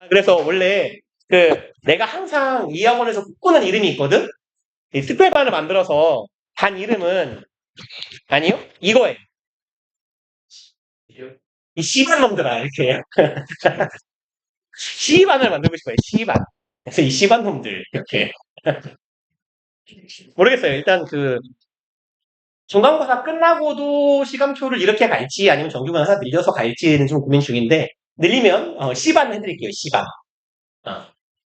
그래서 원래 내가 항상 이 학원에서 꿈꾸는 이름이 있거든? 이 특별반을 만들어서 반 이름은, 아니요? 이거예요. 이 C반 놈들아, 이렇게. C반을 만들고 싶어요, C반. 그래서 이 C반 놈들, 이렇게. 모르겠어요. 일단 중간고사 끝나고도 시감초를 이렇게 갈지 아니면 정규고사 늘려서 갈지는 좀 고민 중인데, 늘리면, C반 해드릴게요, C반. 어.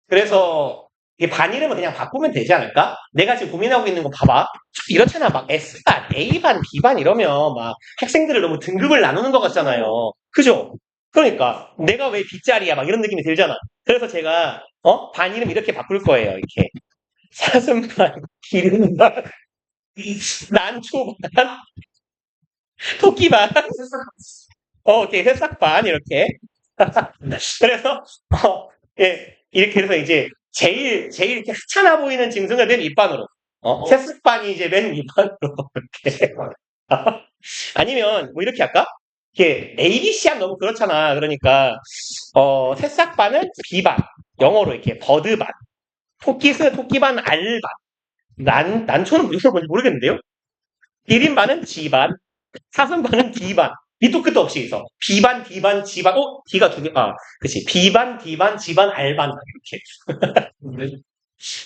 그래서 이게 반 이름은 그냥 바꾸면 되지 않을까? 내가 지금 고민하고 있는 거 봐봐. 이렇잖아. 막 S반, A반, B반 이러면 막 학생들을 너무 등급을 나누는 것 같잖아요. 그죠? 그러니까 내가 왜 B짜리야? 막 이런 느낌이 들잖아. 그래서 제가 반 이름 이렇게 바꿀 거예요. 이렇게 사슴반, 기린반, 난초반, 토끼반, 오케이 새싹반 이렇게. 그래서 예 이렇게 해서 이제 제일 이렇게 하찮아 보이는 짐승을 맨 윗반으로 새싹반이 이제 맨 윗반으로 이렇게 아니면 뭐 이렇게 할까? 이렇게 ABC 하면 너무 그렇잖아. 그러니까 새싹반은 B반 영어로 이렇게 버드반 토끼반 R반 난초는 무슨 뭔지 모르겠는데요. 1인반은 G반 사슴반은 D반. 밑도 끝도 없이 있어. B반, D반, G반. D가 두 개. 그치. B반, D반, G반, R반. 이렇게.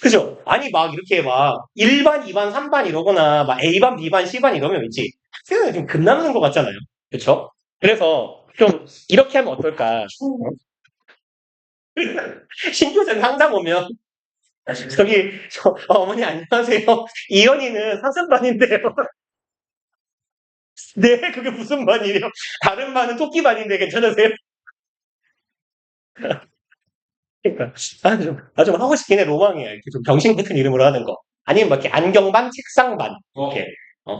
그죠? 아니, 막 이렇게 막 1반, 2반, 3반 이러거나 막 A반, B반, C반 이러면 있지. 학생은 좀 급나누는 것 같잖아요. 그쵸? 그래서 좀 이렇게 하면 어떨까? 신규생 상담 오면 어머니 안녕하세요. 이현이는 사슴반인데요. 네, 그게 무슨 반이에요? 다른 반은 토끼반인데 괜찮으세요? 그러니까 좀 하고 싶긴 해. 로망이야. 이렇게 좀 병신 같은 이름으로 하는 거. 아니면 막 이렇게 안경반, 책상반, 이렇게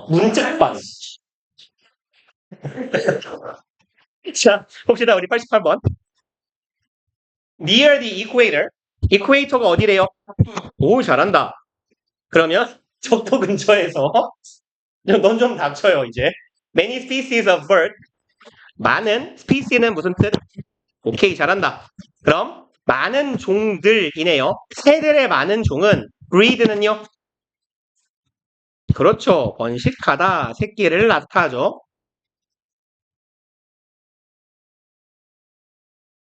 문짝반. 자, 봅시다. 우리 88번. Near the equator. 이퀘이터가 어디래요? 오, 잘한다. 그러면 적도 근처에서 넌 좀 닥쳐요, 이제. Many species of bird. 많은 스피시는 무슨 뜻? 오케이, 잘한다. 그럼 많은 종들이네요. 새들의 많은 종은 breed는요? 그렇죠. 번식하다. 새끼를 낳다죠.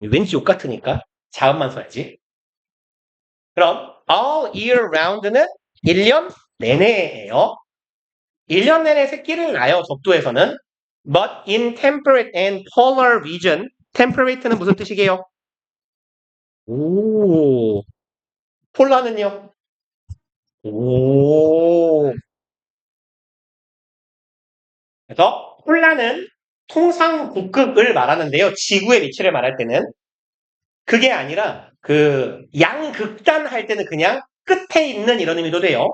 왠지 욕 같으니까 자음만 써야지. 그럼 all year round는 1년 내내예요. 1년 내내 새끼를 낳아요. 적도에서는. But in temperate and polar region, temperate는 무슨 뜻이게요? 오, 폴라는요? 오. 그래서 폴라는 통상 북극을 말하는데요. 지구의 위치를 말할 때는 그게 아니라 양극단 할 때는 그냥 끝에 있는 이런 의미도 돼요.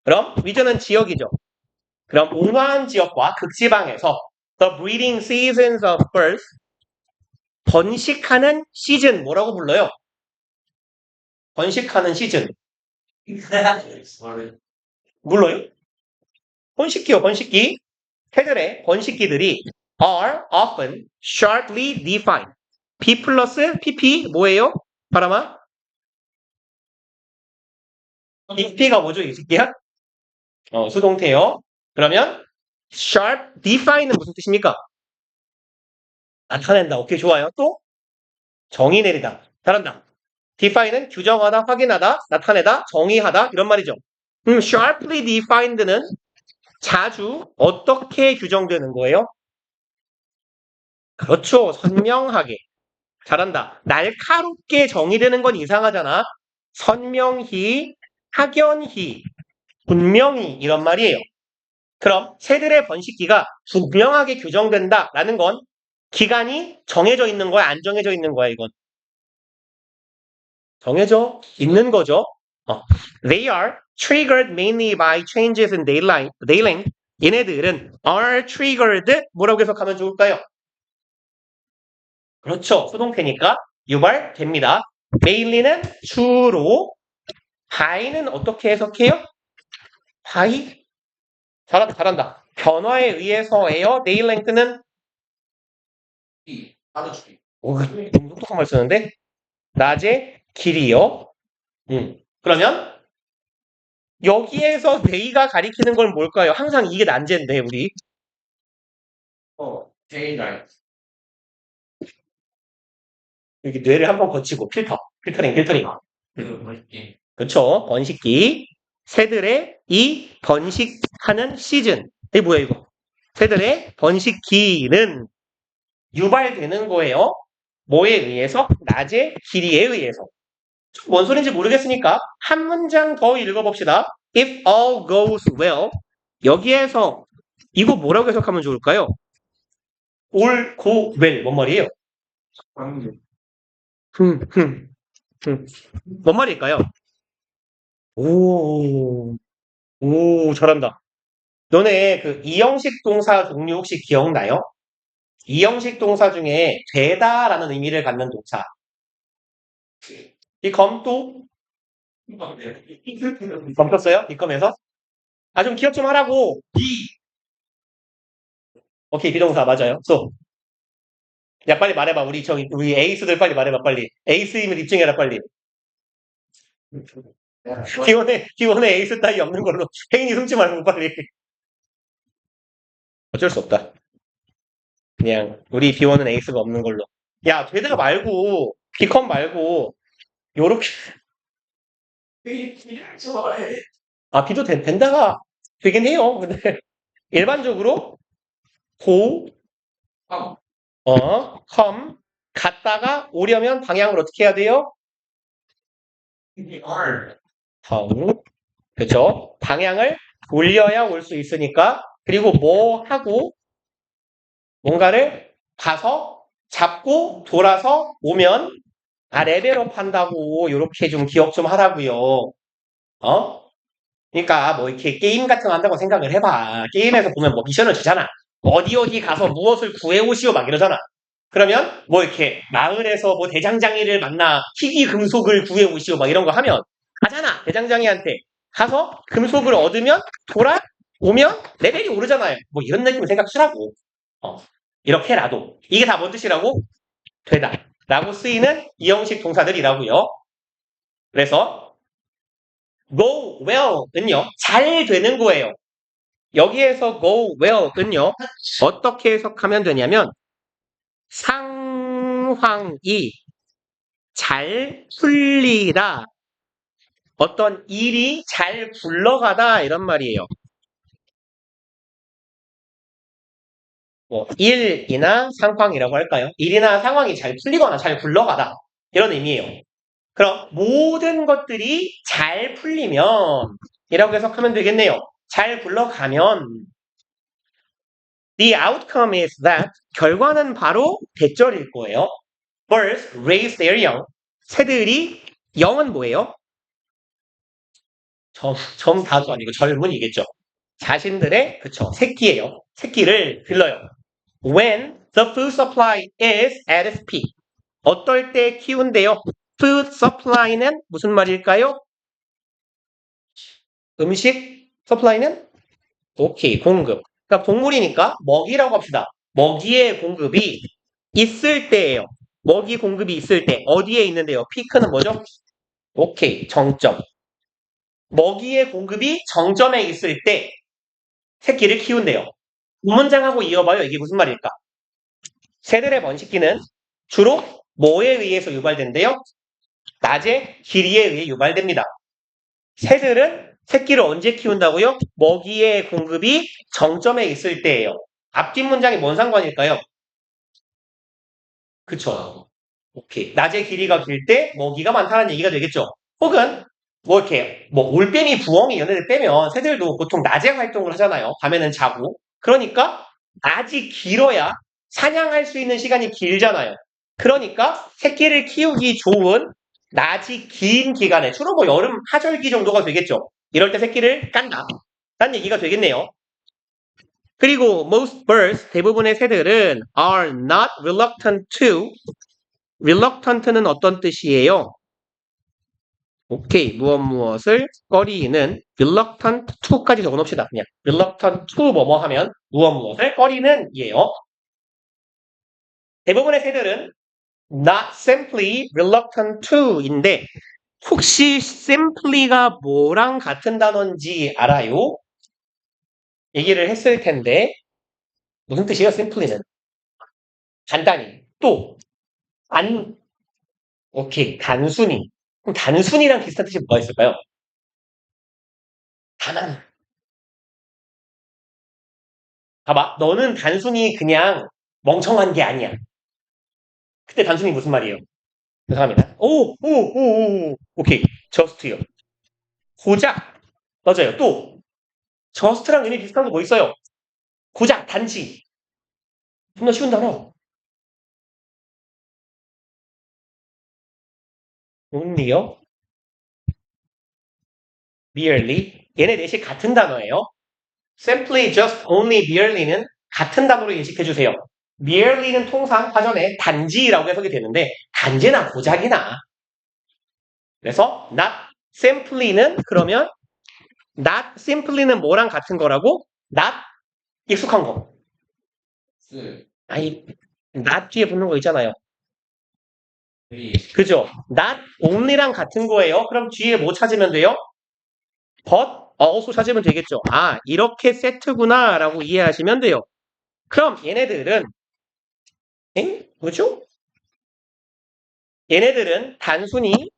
그럼 위저는 지역이죠. 그럼 온화한 지역과 극지방에서 the breeding seasons of birds 번식하는 시즌 뭐라고 불러요? 번식하는 시즌 몰라요? 번식기요, 번식기. 새들의 번식기들이 are often sharply defined. P 플러스 PP 뭐예요? 바람아? PP가 뭐죠, 이 새끼야? 수동태요. 그러면 sharp define은 무슨 뜻입니까? 나타낸다. 오케이, 좋아요. 또 정의 내리다. 잘한다. define은 규정하다, 확인하다, 나타내다, 정의하다 이런 말이죠. sharply defined는 자주 어떻게 규정되는 거예요? 그렇죠. 선명하게. 잘한다. 날카롭게 정의되는 건 이상하잖아. 선명히, 확연히, 분명히 이런 말이에요. 그럼 새들의 번식기가 분명하게 규정된다라는 건 기간이 정해져 있는 거야, 안 정해져 있는 거야, 이건? 정해져 있는 거죠. They are triggered mainly by changes in daylight. 얘네들은 are triggered 뭐라고 해석하면 좋을까요? 그렇죠. 수동태니까 유발됩니다. mainly는 주로, by는 어떻게 해석해요? by? 잘한다, 잘한다. 변화에 의해서예요. day length는 오, 너무 똑똑한 말 쓰는데? 낮의 길이요. 그러면 여기에서 데이가 가리키는 건 뭘까요? 항상 이게 난제인데 우리. 데이라인. 여기 뇌를 한번 거치고 필터링. 그렇죠. 번식기. 새들의 이 번식하는 시즌. 이게 뭐야 이거? 새들의 번식기는 유발되는 거예요. 뭐에 의해서? 낮의 길이에 의해서. 뭔 소린지 모르겠으니까 한 문장 더 읽어봅시다. If all goes well. 여기에서 이거 뭐라고 해석하면 좋을까요? all go well. 뭔 말이에요? 뭔 말일까요? 오, 오, 잘한다. 너네 그 이형식 동사 종류 혹시 기억나요? 이형식 동사 중에 되다라는 의미를 갖는 동사. 이 검도 검떴어요? 이 검에서? 아, 좀 기억 좀 하라고. 오케이, 비동사 맞아요. So, 야, 빨리 말해봐. 우리 에이스들 빨리 말해봐, 빨리. 에이스임을 입증해라, 빨리. 기원에 에이스 따위 없는 걸로. 혜인이 숨지 말고, 빨리. 어쩔 수 없다. 그냥, 우리 비원은 에이스가 없는 걸로. 야, 되다 말고, 비컨 말고, 요렇게. 아, 비도 된다가 되긴 해요. 근데, 일반적으로, 고, come, 갔다가 오려면 방향을 어떻게 해야 돼요? 그렇죠? 방향을 올려야 올 수 있으니까 그리고 뭐 하고 뭔가를 가서 잡고 돌아서 오면 레벨업 한다고 이렇게 좀 기억 좀 하라고요. 그러니까 뭐 이렇게 게임 같은 거 한다고 생각을 해봐. 게임에서 보면 뭐 미션을 주잖아. 어디 가서 무엇을 구해오시오 막 이러잖아. 그러면 뭐 이렇게 마을에서 뭐 대장장이를 만나 희귀 금속을 구해오시오 막 이런 거 하면 가잖아. 대장장이한테 가서 금속을 얻으면 돌아오면 레벨이 오르잖아요. 뭐 이런 느낌을 생각하라고. 이렇게라도 이게 다 뭔 뜻이라고? 되다 라고 쓰이는 이형식 동사들이라고요. 그래서 go well은요 잘 되는 거예요. 여기에서 go well은요 어떻게 해석하면 되냐면 상황이 잘 풀리다 어떤 일이 잘 굴러가다 이런 말이에요. 뭐 일이나 상황이라고 할까요? 일이나 상황이 잘 풀리거나 잘 굴러가다 이런 의미예요. 그럼 모든 것들이 잘 풀리면 이라고 해석하면 되겠네요. 잘 굴러가면 the outcome is that 결과는 바로 대절일 거예요. Birds raise their young. 새들이 영은 뭐예요? 점 다수 아니고 젊은이겠죠. 자신들의 그쵸 새끼예요. 새끼를 길러요. When the food supply is at its peak. 어떨 때 키운대요? Food supply는 무슨 말일까요? 음식 supply는 오케이 공급. 그러니까 동물이니까 먹이라고 합시다. 먹이의 공급이 있을 때예요. 먹이 공급이 있을 때 어디에 있는데요? 피크는 뭐죠? 오케이 정점. 먹이의 공급이 정점에 있을 때 새끼를 키운대요. 두 문장하고 이어봐요. 이게 무슨 말일까? 새들의 번식기는 주로 뭐에 의해서 유발된대요? 낮의 길이에 의해 유발됩니다. 새들은 새끼를 언제 키운다고요? 먹이의 공급이 정점에 있을 때예요. 앞뒷 문장이 뭔 상관일까요? 그쵸. 오케이. 낮의 길이가 길 때 먹이가 많다는 얘기가 되겠죠. 혹은 뭐 이렇게 뭐 올빼미, 부엉이 이런 애들 빼면 새들도 보통 낮에 활동을 하잖아요. 밤에는 자고. 그러니까 낮이 길어야 사냥할 수 있는 시간이 길잖아요. 그러니까 새끼를 키우기 좋은 낮이 긴 기간에 주로 뭐 여름 하절기 정도가 되겠죠. 이럴 때 새끼를 깐다. 딴 얘기가 되겠네요. 그리고 most birds 대부분의 새들은 are not reluctant to reluctant는 어떤 뜻이에요? 오케이 무엇을 꺼리는 reluctant to까지 적어놓읍시다. 그냥 reluctant to 뭐뭐 하면 무엇을 꺼리는 이에요. 대부분의 새들은 not simply reluctant to인데 혹시 simply가 뭐랑 같은 단어인지 알아요? 얘기를 했을 텐데 무슨 뜻이에요? simply는 간단히 또 안 오케이 단순히 그럼 단순히랑 비슷한 뜻이 뭐가 있을까요? 다만 봐봐 너는 단순히 그냥 멍청한 게 아니야. 그때 단순히 무슨 말이에요? 죄송합니다. 오, 오케이. 저스트요. 고작. 맞아요. 또, 저스트랑 얘네 비슷한 거 뭐 있어요? 고작, 단지. 존나 쉬운 단어. only요? merely? 얘네 넷이 같은 단어예요. simply, just, only, merely는 같은 단어로 인식해주세요. merely는 통상 사전에 단지라고 해석이 되는데, 단지나 고작이나. 그래서, not simply는 그러면, not simply는 뭐랑 같은 거라고? not 익숙한 거. 아니, not 뒤에 붙는 거 있잖아요. 그죠? not only랑 같은 거예요. 그럼 뒤에 뭐 찾으면 돼요? but also 찾으면 되겠죠. 아, 이렇게 세트구나 라고 이해하시면 돼요. 그럼 얘네들은 뭐죠? 얘네들은 단순히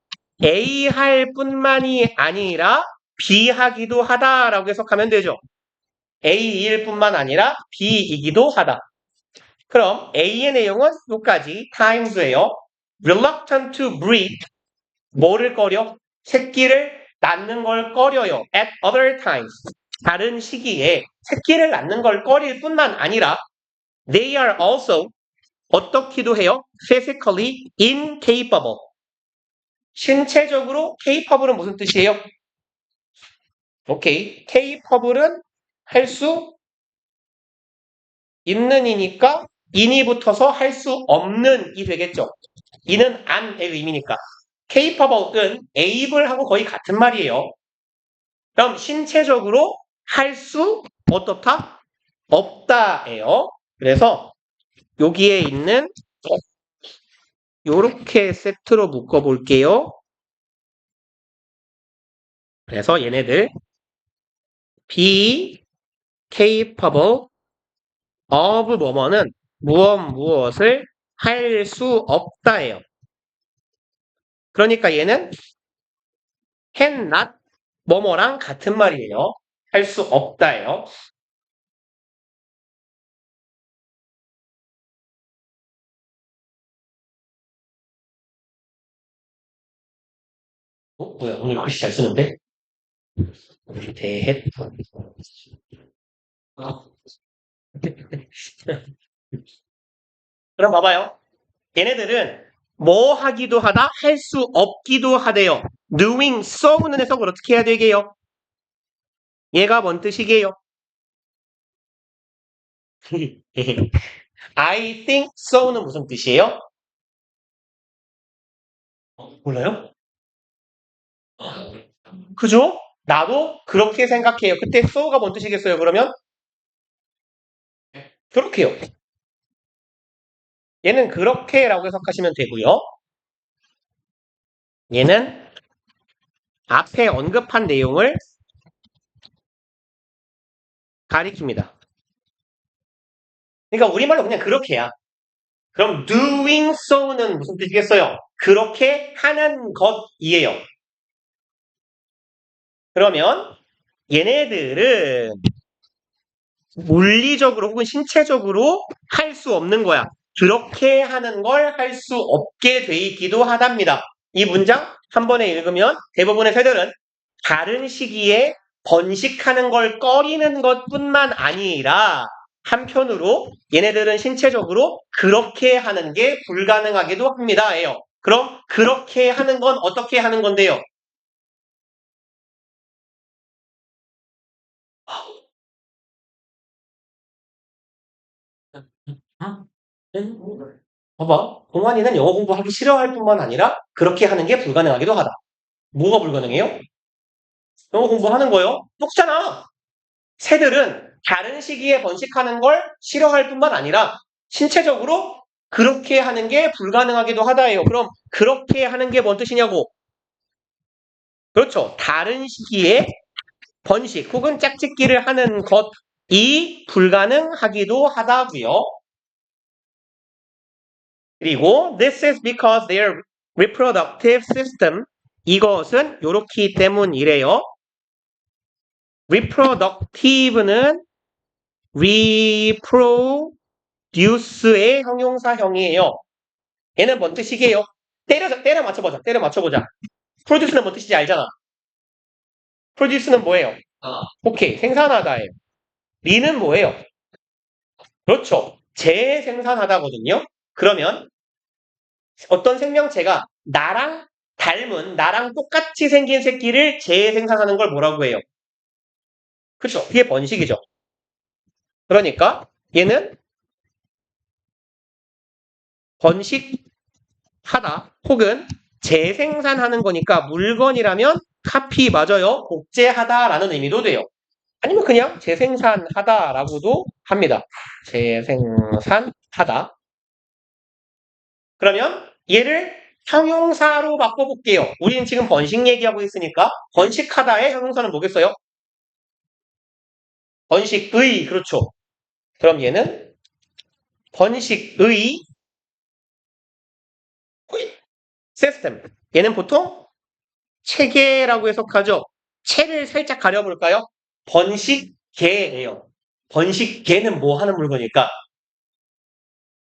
A 할 뿐만이 아니라 B 하기도 하다라고 해석하면 되죠. A일 뿐만 아니라 B이기도 하다. 그럼 A의 내용은 여기까지 times예요. reluctant to breed 뭐를 꺼려? 새끼를 낳는 걸 꺼려요. At other times. 다른 시기에 새끼를 낳는 걸 꺼릴 뿐만 아니라 they are also 어떻기도 해요? physically incapable. 신체적으로 capable은 무슨 뜻이에요? 오케이. capable은 할 수 있는 이니까 인이 붙어서 할 수 없는 이 되겠죠. 이는 안의 의미니까. capable은 able하고 거의 같은 말이에요. 그럼 신체적으로 할 수 어떻다? 없다예요. 그래서 여기에 있는 요렇게 세트로 묶어 볼게요. 그래서 얘네들 be capable of 뭐뭐는 무엇을 할 수 없다예요. 그러니까 얘는 cannot 뭐뭐랑 같은 말이에요. 할 수 없다예요. 뭐야 오늘 글씨 잘 쓰는데? 대헷 그럼 봐봐요. 얘네들은 뭐 하기도 하다, 할 수 없기도 하대요. doing so는 해석을 어떻게 해야 되게요? 얘가 뭔 뜻이게요? I think so는 무슨 뜻이에요? 몰라요? 그죠? 나도 그렇게 생각해요. 그때 so가 뭔 뜻이겠어요, 그러면? 그렇게요. 얘는 그렇게라고 해석하시면 되고요. 얘는 앞에 언급한 내용을 가리킵니다. 그러니까 우리말로 그냥 그렇게야. 그럼 doing so는 무슨 뜻이겠어요? 그렇게 하는 것이에요. 그러면 얘네들은 물리적으로 혹은 신체적으로 할 수 없는 거야. 그렇게 하는 걸 할 수 없게 돼 있기도 하답니다. 이 문장 한 번에 읽으면 대부분의 새들은 다른 시기에 번식하는 걸 꺼리는 것뿐만 아니라 한편으로 얘네들은 신체적으로 그렇게 하는 게 불가능하기도 합니다. 예요. 그럼 그렇게 하는 건 어떻게 하는 건데요? 봐봐. 동환이는 영어 공부하기 싫어할 뿐만 아니라 그렇게 하는 게 불가능하기도 하다. 뭐가 불가능해요? 영어 공부하는 거요? 똑잖아. 새들은 다른 시기에 번식하는 걸 싫어할 뿐만 아니라 신체적으로 그렇게 하는 게 불가능하기도 하다예요. 그럼 그렇게 하는 게 뭔 뜻이냐고? 그렇죠. 다른 시기에 번식 혹은 짝짓기를 하는 것이 불가능하기도 하다고요. 그리고 this is because their reproductive system 이것은 요렇기 때문이래요. reproductive는 reproduce의 형용사형이에요. 얘는 뭔 뜻이게요? 때려 맞춰보자. 때려 맞춰보자. produce는 뭔 뜻인지 알잖아. produce는 뭐예요? 오케이. 생산하다예요. 리는 뭐예요? 그렇죠. 재생산하다거든요. 그러면 어떤 생명체가 나랑 닮은, 나랑 똑같이 생긴 새끼를 재생산하는 걸 뭐라고 해요? 그렇죠. 그게 번식이죠. 그러니까 얘는 번식하다 혹은 재생산하는 거니까 물건이라면 카피 맞아요. 복제하다라는 의미도 돼요. 아니면 그냥 재생산하다라고도 합니다. 재생산하다. 그러면 얘를 형용사로 바꿔볼게요. 우리는 지금 번식 얘기하고 있으니까 번식하다의 형용사는 뭐겠어요? 번식의, 그렇죠. 그럼 얘는 번식의 시스템. 얘는 보통 체계라고 해석하죠. 체를 살짝 가려볼까요? 번식계예요. 번식계는 뭐 하는 물건일까?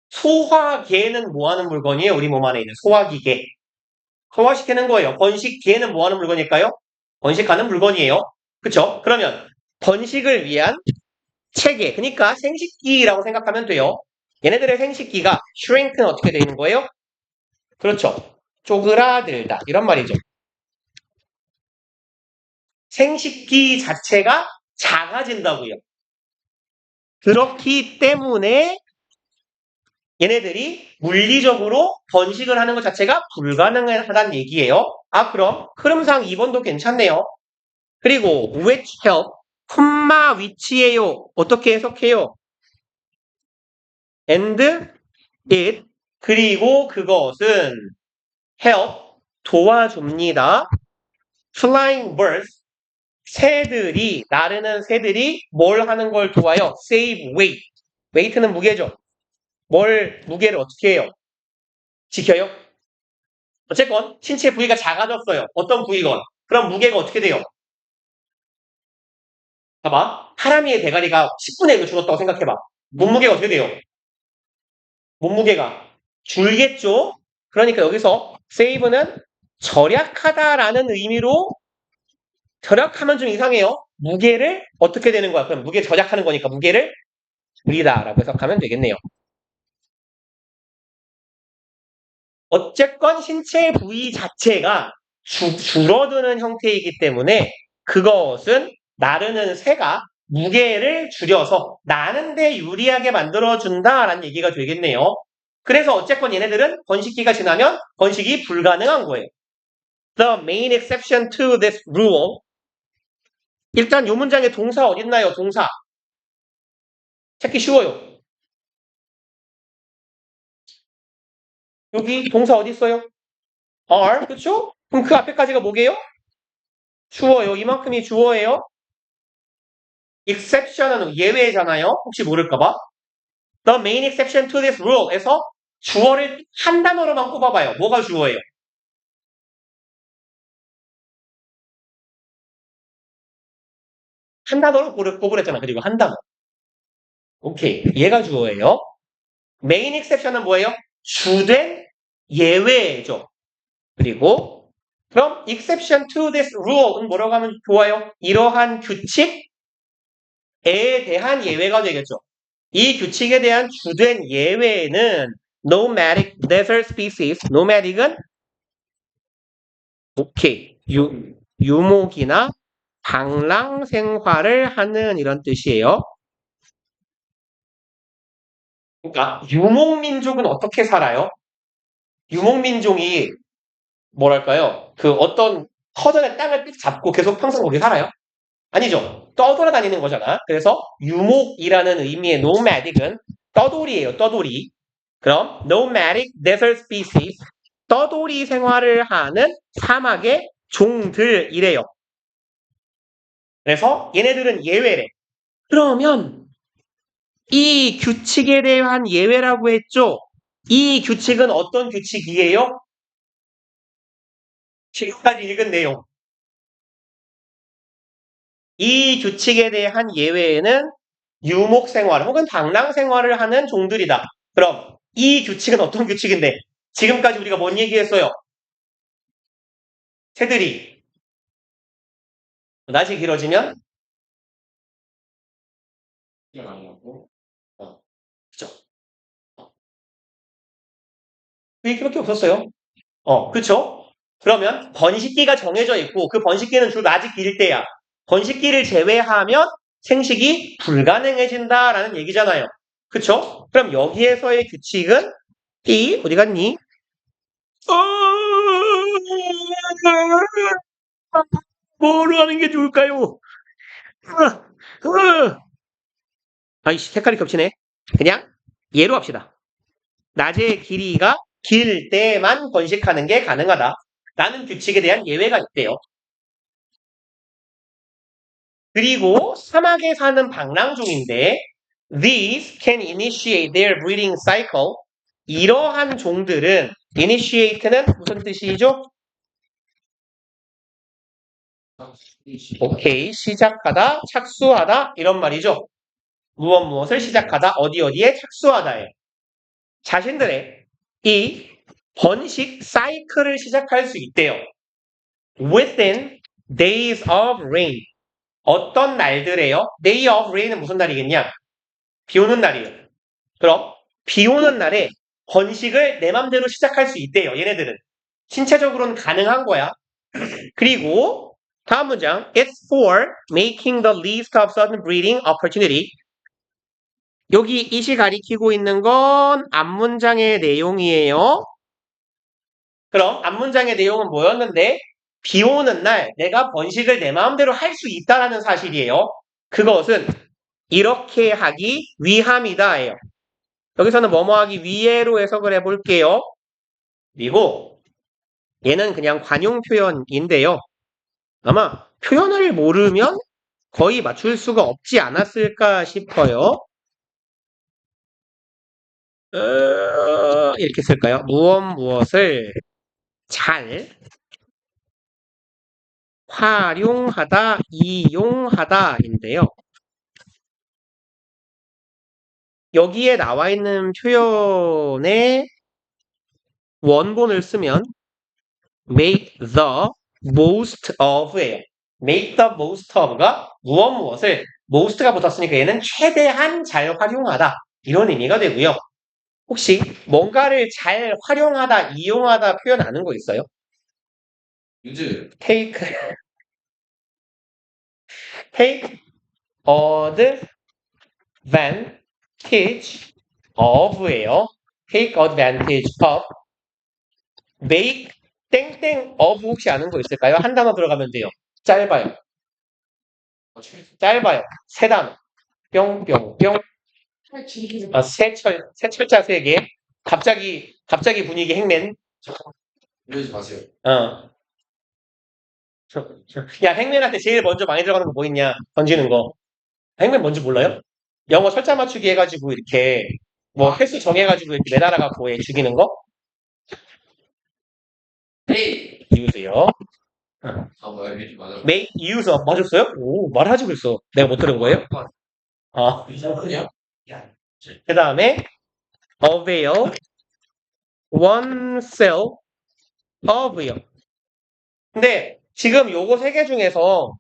소화계는 뭐 하는 물건이에요? 우리 몸 안에 있는 소화기계. 소화시키는 거예요. 번식계는 뭐 하는 물건일까요? 번식하는 물건이에요. 그쵸? 그러면 번식을 위한 체계, 그러니까 생식기라고 생각하면 돼요. 얘네들의 생식기가 shrink는 어떻게 되어 있는 거예요? 그렇죠. 쪼그라들다 이런 말이죠. 생식기 자체가 작아진다고요. 그렇기 때문에 얘네들이 물리적으로 번식을 하는 것 자체가 불가능하다는 얘기예요. 아, 그럼 흐름상 2번도 괜찮네요. 그리고 which help, 콤마 위치예요. 어떻게 해석해요? and it, 그리고 그것은 help, 도와줍니다. flying birds, 새들이, 나르는 새들이 뭘 하는 걸 도와요? save weight. weight는 무게죠. 무게를 어떻게 해요? 지켜요? 어쨌건 신체 부위가 작아졌어요. 어떤 부위건. 그럼 무게가 어떻게 돼요? 봐봐. 하람이의 대가리가 10분의 1로 줄었다고 생각해봐. 몸무게가 어떻게 돼요? 몸무게가 줄겠죠? 그러니까 여기서 save는 절약하다라는 의미로 절약하면 좀 이상해요. 무게를 어떻게 되는 거야? 그럼 무게 절약하는 거니까 무게를 줄이다라고 해석하면 되겠네요. 어쨌건 신체 부위 자체가 줄어드는 형태이기 때문에 그것은 나르는 새가 무게를 줄여서 나는데 유리하게 만들어준다라는 얘기가 되겠네요. 그래서 어쨌건 얘네들은 번식기가 지나면 번식이 불가능한 거예요. The main exception to this rule. 일단 이 문장에 동사 어딨나요? 동사. 찾기 쉬워요. 여기 동사 어디 있어요? are, 그렇죠? 그럼 그 앞에까지가 뭐게요? 주어요. 이만큼이 주어예요. exception은 예외잖아요. 혹시 모를까봐. The main exception to this rule에서 주어를 한 단어로만 꼽아봐요. 뭐가 주어예요? 한 단어로 꼽으랬잖아. 그리고 한 단어. 오케이. 얘가 주어예요. main exception은 뭐예요? 주된 예외죠. 그리고 그럼 exception to this rule은 뭐라고 하면 좋아요? 이러한 규칙에 대한 예외가 되겠죠. 이 규칙에 대한 주된 예외는 nomadic desert species. nomadic은 오케이. 유목이나 방랑 생활을 하는 이런 뜻이에요. 그러니까 유목민족은 어떻게 살아요? 유목민족이 뭐랄까요? 그 어떤 터전의 땅을 삑 잡고 계속 평생 거기 살아요? 아니죠. 떠돌아다니는 거잖아. 그래서 유목이라는 의미의 nomadic은 떠돌이에요. 떠돌이. 그럼 nomadic desert species 떠돌이 생활을 하는 사막의 종들이래요. 그래서 얘네들은 예외래. 그러면 이 규칙에 대한 예외라고 했죠? 이 규칙은 어떤 규칙이에요? 지금까지 읽은 내용. 이 규칙에 대한 예외에는 유목생활 혹은 방랑생활을 하는 종들이다. 그럼 이 규칙은 어떤 규칙인데 지금까지 우리가 뭔 얘기했어요? 새들이 낮이 길어지면 그죠? 그 얘기밖에 없었어요. 그렇죠? 그러면 번식기가 정해져 있고 그 번식기는 주로 낮이 길 때야. 번식기를 제외하면 생식이 불가능해진다라는 얘기잖아요. 그렇죠? 그럼 여기에서의 규칙은 이 어디 갔니? 뭐로 하는 게 좋을까요? 아이씨 색깔이 겹치네. 그냥 예로 합시다. 낮의 길이가 길 때만 번식하는 게 가능하다. 라는 규칙에 대한 예외가 있대요. 그리고 사막에 사는 방랑종인데 these can initiate their breeding cycle. 이러한 종들은 initiate는 무슨 뜻이죠? 오케이, 시작하다, 착수하다 이런 말이죠. 무엇을 시작하다, 어디에 착수하다예요. 자신들의 이 번식 사이클을 시작할 수 있대요. within days of rain. 어떤 날들에요? day of rain은 무슨 날이겠냐? 비 오는 날이에요. 그럼 비 오는 날에 번식을 내 맘대로 시작할 수 있대요. 얘네들은. 신체적으로는 가능한 거야. 그리고 다음 문장. It's for making the least of sudden breeding opportunity. 여기 이시 가리키고 있는 건 앞문장의 내용이에요. 그럼 앞문장의 내용은 뭐였는데? 비 오는 날 내가 번식을 내 마음대로 할 수 있다라는 사실이에요. 그것은 이렇게 하기 위함이다예요. 여기서는 뭐뭐 하기 위해로 해석을 해볼게요. 그리고 얘는 그냥 관용 표현인데요. 아마 표현을 모르면 거의 맞출 수가 없지 않았을까 싶어요. 이렇게 쓸까요? 무엇을 잘 활용하다, 이용하다인데요. 여기에 나와 있는 표현의 원본을 쓰면 make the most of예요. make the most of가 무엇을 most가 붙었으니까 얘는 최대한 잘 활용하다 이런 의미가 되고요. 혹시 뭔가를 잘 활용하다, 이용하다 표현 아는 거 있어요? take advantage of예요. take advantage of make 땡땡 of 혹시 아는 거 있을까요? 한 단어 들어가면 돼요. 짧아요. 세 단어. 뿅뿅뿅. 세 철자 세 개. 갑자기 분위기 행맨. 이러지 마세요. 야, 행맨한테 제일 먼저 많이 들어가는 거 뭐 있냐? 던지는 거. 행맨 뭔지 몰라요? 영어 철자 맞추기 해가지고 이렇게 뭐 횟수 정해가지고 이렇게 매달아갖고 죽이는 거? 에이! 이유세요. 뭐야, 이게 맞아. make use of 맞았어요? 오, 말하지 그랬어. 내가 못 들은 거예요? 이상하냐? 그 다음에 avail oneself of요. 근데 지금 요거 세 개 중에서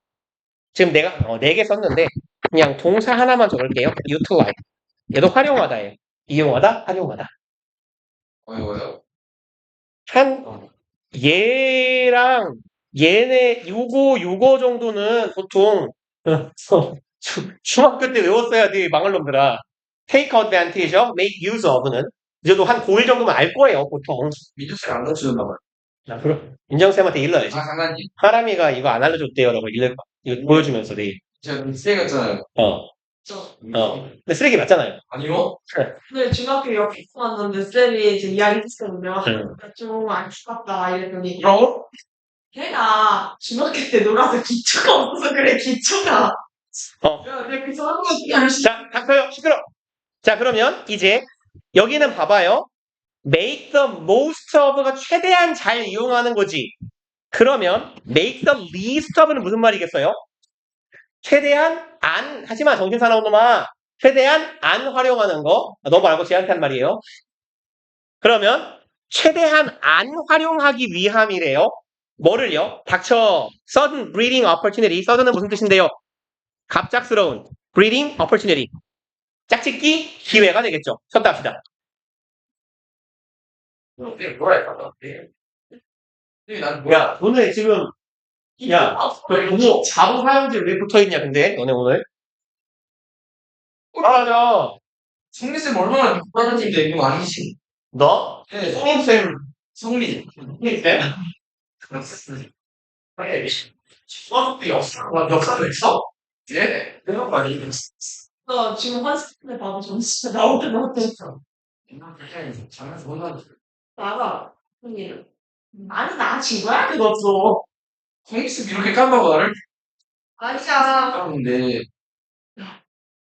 지금 내가 네 개 썼는데 그냥 동사 하나만 적을게요. utilize. 얘도 활용하다예요. 이용하다, 활용하다. 어려워요? 얘랑 얘네 요거 정도는 보통 중학교 때 외웠어야 돼, 망할 놈들아. take advantage of, make use of는 이제도 한 고1 정도면 알 거예요, 보통. 민주쌤 안 가르쳐줬나 봐요. 그럼 민정쌤한테 일러야지. 상관님. 하람이가 이거 안 알려줬대요 라고 이거 보여주면서 내일. 제가 쌤 같잖아요. 근데 쓰레기 맞잖아요. 아니요? 근데 중학교 옆에 왔는데 쌤이 이제 이야기 했거든요. 응. 좀 안타깝다 이랬더니 뭐라고? 걔가 중학교 때 놀아서 기초가 없어서 그래 기초가. 어. 근데 그 사람은 자, 닥쳐요. 시끄러. 자, 그러면 이제 여기는 봐봐요. make the most of가 최대한 잘 이용하는 거지. 그러면 make the least of는 무슨 말이겠어요? 최대한 안, 하지마, 정신사나운 놈아. 최대한 안 활용하는 거. 너 말고 쟤한테 한 말이에요. 그러면 최대한 안 활용하기 위함이래요. 뭐를요? 닥쳐. sudden breeding opportunity. sudden은 무슨 뜻인데요? 갑작스러운 breeding opportunity. 짝짓기 기회가 되겠죠. 쳤다 합시다. 뭐라 했다. 난 야, 너네 지금 야, 그 부모 자부 사용지 왜 붙어있냐 근데 너네 오늘? 맞아. 성리쌤 얼마나 믿고 빠졌는데 이거 아니지? 너? 네. 성인쌤 성리. 성인쌤? 중학교 역사도 있어? 예. 내가 많이 너 지금 환승에 봐도 점수 나올 때 나왔어. 장난서 혼나도 나가 형님 많이 나아진 거야 그것도. 성리쌤 이렇게 깐다고 나를? 아니야. 깐는데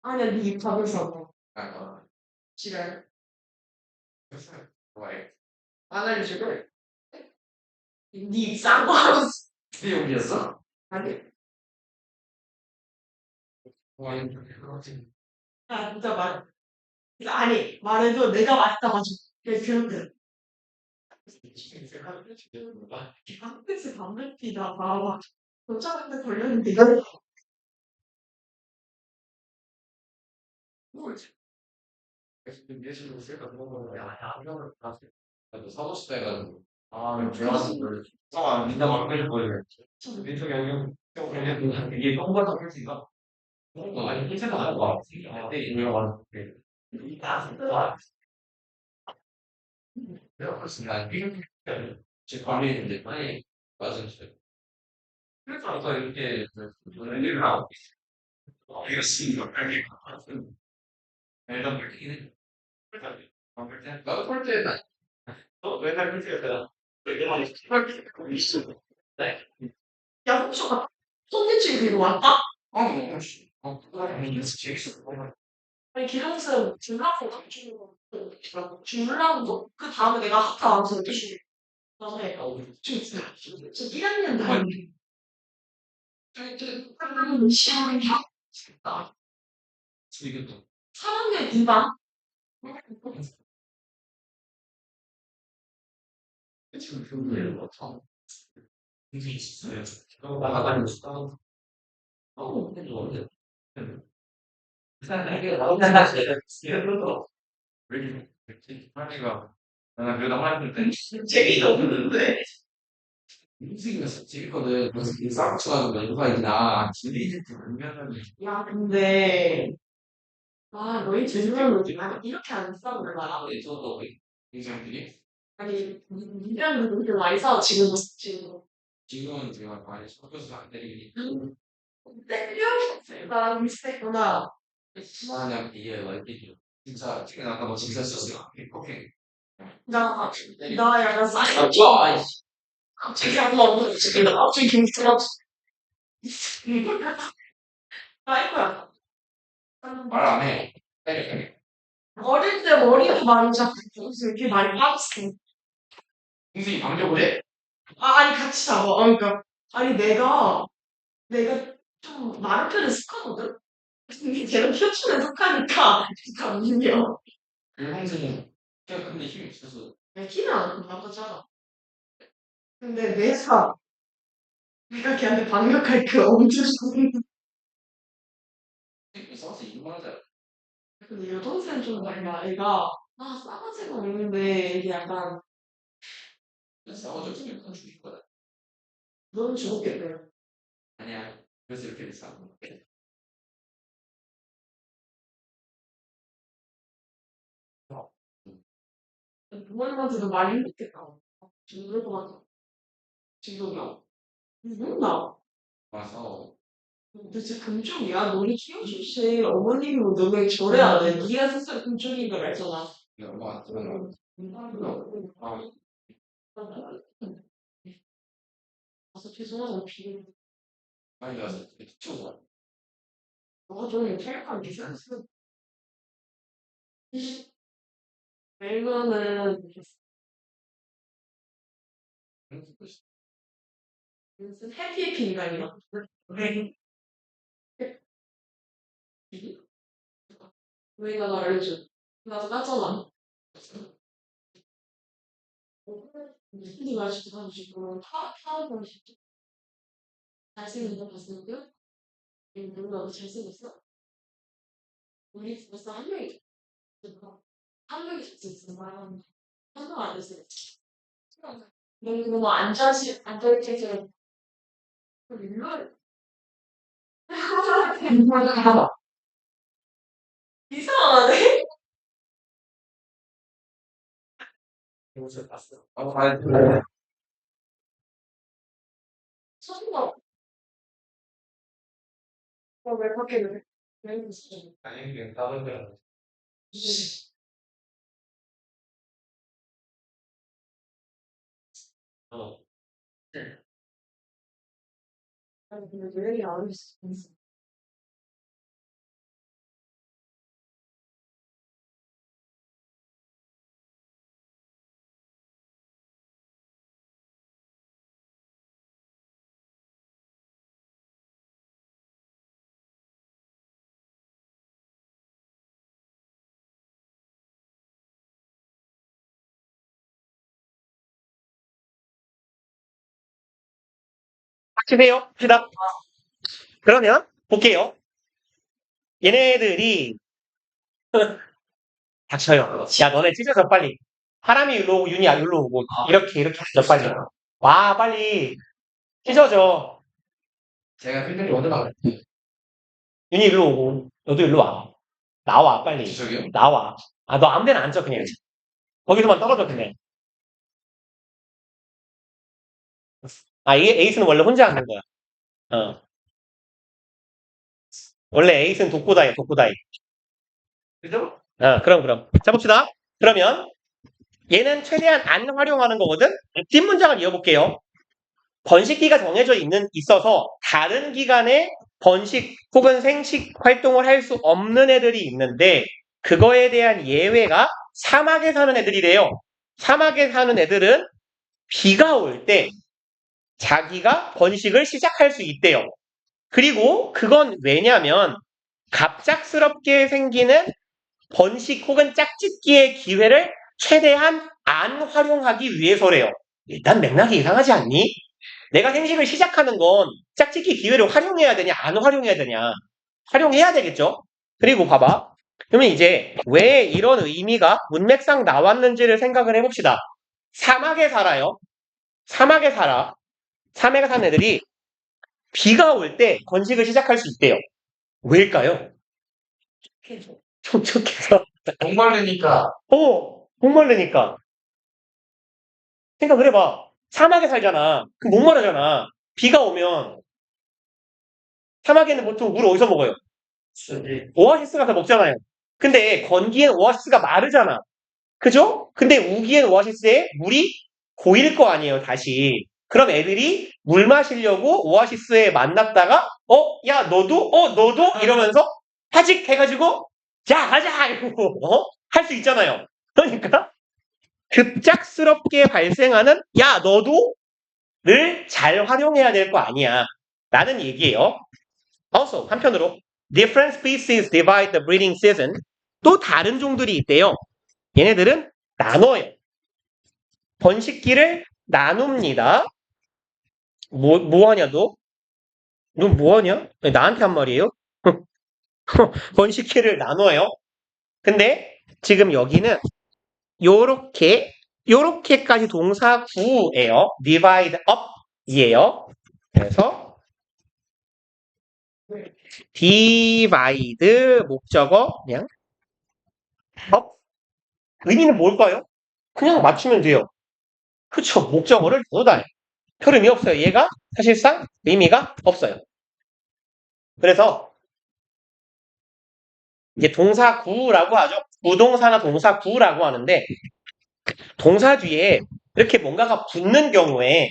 아니야 네 입학에서 아, 지랄 좋아해. 안 알려주고 네싼거 하고 네 용기였어? 아니 좋아해. 야 진짜 아니 말해도 내가 맞다가지고 그런데 학교에서 담배 피다가 교장한테 걸렸는데 이걸 예술로 쓸까 그런 거는 안경을 봤을 때 사고 싶다 해가지고 그것은 민다고 안 걸릴 거예요. 민석이 형이 이게 똥바닥 할 수가 아니 힌트가 나올 거 같아. 근데 이거 왔는데 내가 봤을 때 제 관리인데 많이 맞은 줄. 그래서 아까 이렇게 일을 하고 있어. 이거 쓰는 거 빨리 일단 밝히긴 해. 나도 볼 때, 맨날 그렇게 했잖아. 야 혹시 손님집이 그리고 왔다? 재밌어. 아니 기상쌤 줄라고 줄라고 그 다음에 내가 학교 와서 이렇게 그다음에 지금 1학년 다니는 시험을 다 이게 또, 3학년 2반 지금 교육을 못하고, 이게 있어요. 나가다니면서, 근데 원래, 이게 나오잖아. 이래도, 왜 이렇게, 할미가, 나 그러다 말했는데, 재미도 없는데 인생이었어. 재밌거든. 그래서 이 쌍추가 왼발이나, 진리이집트 울면은, 야 근데 너희 질문은 이렇게 안 싸우는 저도 인생들이, 아니 니랑 그렇게 많이 싸워 지금은 제가 많이 섞여서 안 때리니, 때려? 미스테이크구나 만약 이게 완전히, 진짜, 지금 아까 뭐 진짜 썼어. 오케이. 나 약간 싸이 좋아, 아이씨. 갑자기 안 나오는 지금 갑자기 김치랑 싸이거야 말 안 해. 때려. 어릴 때 머리도 많이 잡고 이렇게 많이 빠졌어 인생이 방적을 해? 아니 같이 잡아 그러니까 아니 내가 좀 마른 편에 속하거든 근데 걔는 표준에 속하니까 그러니까 민요 형수는, 그냥 근데 힘이 있어서, 키는 안 큰다 그잖아 근데 내가 걔한테 반격할 그 엄청 힘이 싸워서 이만하잖아. 근데 여동생 좀 달라 애가 싸가지가 없는데 이게 약간 싸워줄 수 있는 건 죽일 거다. 넌 죽었겠네 아니야. 그래서 이렇게 싸우는 거야. 부모님한테도 많이 힘들겠다 죽을 것 같아 지금 나 누구나 와서, 도대체 금쪽이야? 너네 키워주신 어머님이 뭐 너네 절해야 돼. 네가 스스로 금쪽인 걸 알잖아. 가서 죄송하다고 비밀. 아니, 나 진짜 너가 좀 탈락한 게 있었어. 그러면은 무슨 해피해피 인간이라고. 왜 나도 알려줘. 나도 땄잖아. 무슨 말인지 가지고 타하고 싶지. 잘생긴 거 봤는데? 나도 잘생겼어? 우리 벌써 한 명이 한 명이 잘생겼어. 한명안 됐어. 너무 앉아있지. 일로 이상하네. 옷을 봤어. 아니, 소금아, 왜 그렇게 왜 그랬어? 아니, 다른 데. 어. 아니, 근데 왜 이렇게 안 했어? 하시세요. 합시다. 그러면 볼게요. 얘네들이 닥쳐요. 야, 너네 찢어져 빨리. 하람이 일로 오고 윤이 일로 오고 이렇게 하죠 빨리. 와 빨리 찢어져. 제가 필터리 어디 나가요? 윤이 일로 오고 너도 일로 와. 나와 빨리. 저기요? 나와. 아 너 아무 데나 앉아 그냥. 거기서만 떨어져 그냥. 아 이게 에이스는 원래 혼자 앉는 거야. 어. 원래 에이스는 독고다이야 독고다이. 그죠? 그럼. 자 봅시다. 그러면 얘는 최대한 안 활용하는 거거든. 뒷문장을 이어볼게요. 번식기가 정해져 있어서 다른 기간에 번식 혹은 생식 활동을 할 수 없는 애들이 있는데 그거에 대한 예외가 사막에 사는 애들이래요. 사막에 사는 애들은 비가 올 때 자기가 번식을 시작할 수 있대요. 그리고 그건 왜냐면 갑작스럽게 생기는 번식 혹은 짝짓기의 기회를 최대한 안 활용하기 위해서래요. 일단 맥락이 이상하지 않니? 내가 생식을 시작하는 건 짝짓기 기회를 활용해야 되냐, 안 활용해야 되냐. 활용해야 되겠죠? 그리고 봐봐. 그러면 이제 왜 이런 의미가 문맥상 나왔는지를 생각을 해봅시다. 사막에 살아요. 사막에 살아. 사막에 사는 애들이 비가 올 때 번식을 시작할 수 있대요. 왜일까요? 촉촉해서. 목말르니까. 목마르니까. 생각을 해봐. 사막에 살잖아. 그럼 목마르잖아. 비가 오면 사막에는 보통 물 어디서 먹어요? 오아시스 가서 먹잖아요. 근데 건기엔 오아시스가 마르잖아. 그죠? 근데 우기엔 오아시스에 물이 고일 거 아니에요, 다시. 그럼 애들이 물 마시려고 오아시스에 만났다가, 야, 너도? 이러면서 하직 해가지고, 자, 가자! 이러고, 할 수 있잖아요. 그러니까, 급작스럽게 발생하는, 야, 너도? 를 잘 활용해야 될 거 아니야. 라는 얘기예요. Also, 한편으로, different species divide the breeding season. 또 다른 종들이 있대요. 얘네들은 나눠요. 번식기를 나눕니다. 뭐 하냐, 너? 너 뭐 하냐? 나한테 한 말이에요? 번식기를 나눠요. 근데 지금 여기는 요렇게까지 동사 구예요. divide up 이에요. 그래서 divide 목적어 그냥 up 의미는 뭘까요? 그냥 맞추면 돼요. 그쵸? 목적어를 넣어다요. 표름이 없어요. 얘가 사실상 의미가 없어요. 그래서 이제 동사구라고 하죠. 부동사나 동사구라고 하는데 동사 뒤에 이렇게 뭔가가 붙는 경우에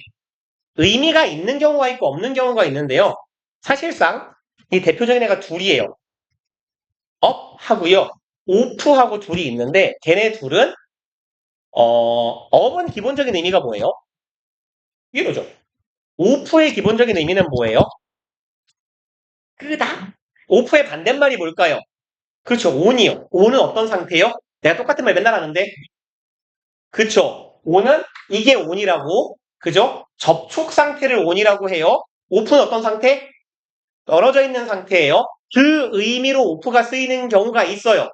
의미가 있는 경우가 있고 없는 경우가 있는데요. 사실상 이 대표적인 애가 둘이에요. 업 하고요. 오프하고 둘이 있는데 걔네 둘은 업은 기본적인 의미가 뭐예요? 이거죠. 오프의 기본적인 의미는 뭐예요? 끄다. 오프의 반대말이 뭘까요? 그렇죠. 온이요. 온은 어떤 상태요? 내가 똑같은 말 맨날 하는데. 그렇죠. 온은 이게 온이라고. 그죠? 접촉 상태를 온이라고 해요. 오프는 어떤 상태? 떨어져 있는 상태예요. 그 의미로 오프가 쓰이는 경우가 있어요.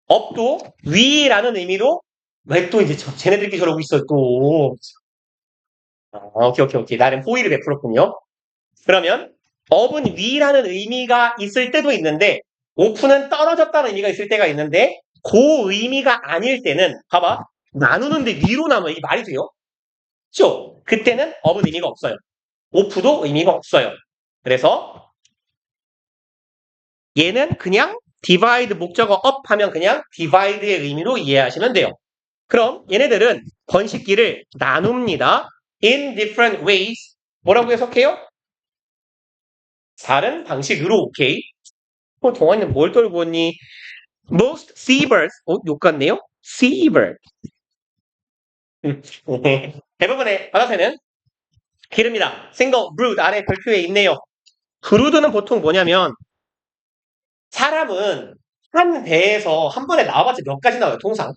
업도 위라는 의미로 왜 또 이제 쟤네들끼리 저러고 있어 또. 오케이. 나름 호의를 베풀었군요. 그러면 업은 위라는 의미가 있을 때도 있는데 오프는 떨어졌다는 의미가 있을 때가 있는데 그 의미가 아닐 때는 봐봐. 나누는데 위로 나눠. 이게 말이 돼요? 그죠? 그때는 업은 의미가 없어요. 오프도 의미가 없어요. 그래서 얘는 그냥 divide 목적어 up 하면 그냥 divide의 의미로 이해하시면 돼요. 그럼 얘네들은 번식기를 나눕니다. in different ways. 뭐라고 해석해요? 다른 방식으로, 오케이. 동아이는 뭘 떨고 왔니? Most seabirds, 욕 같네요? seabird. 대부분의 바다새는 기릅니다. single brood 아래 별표에 있네요. 브루드는 보통 뭐냐면 사람은 한 배에서 한 번에 나와봤자 몇 가지 나와요, 통상.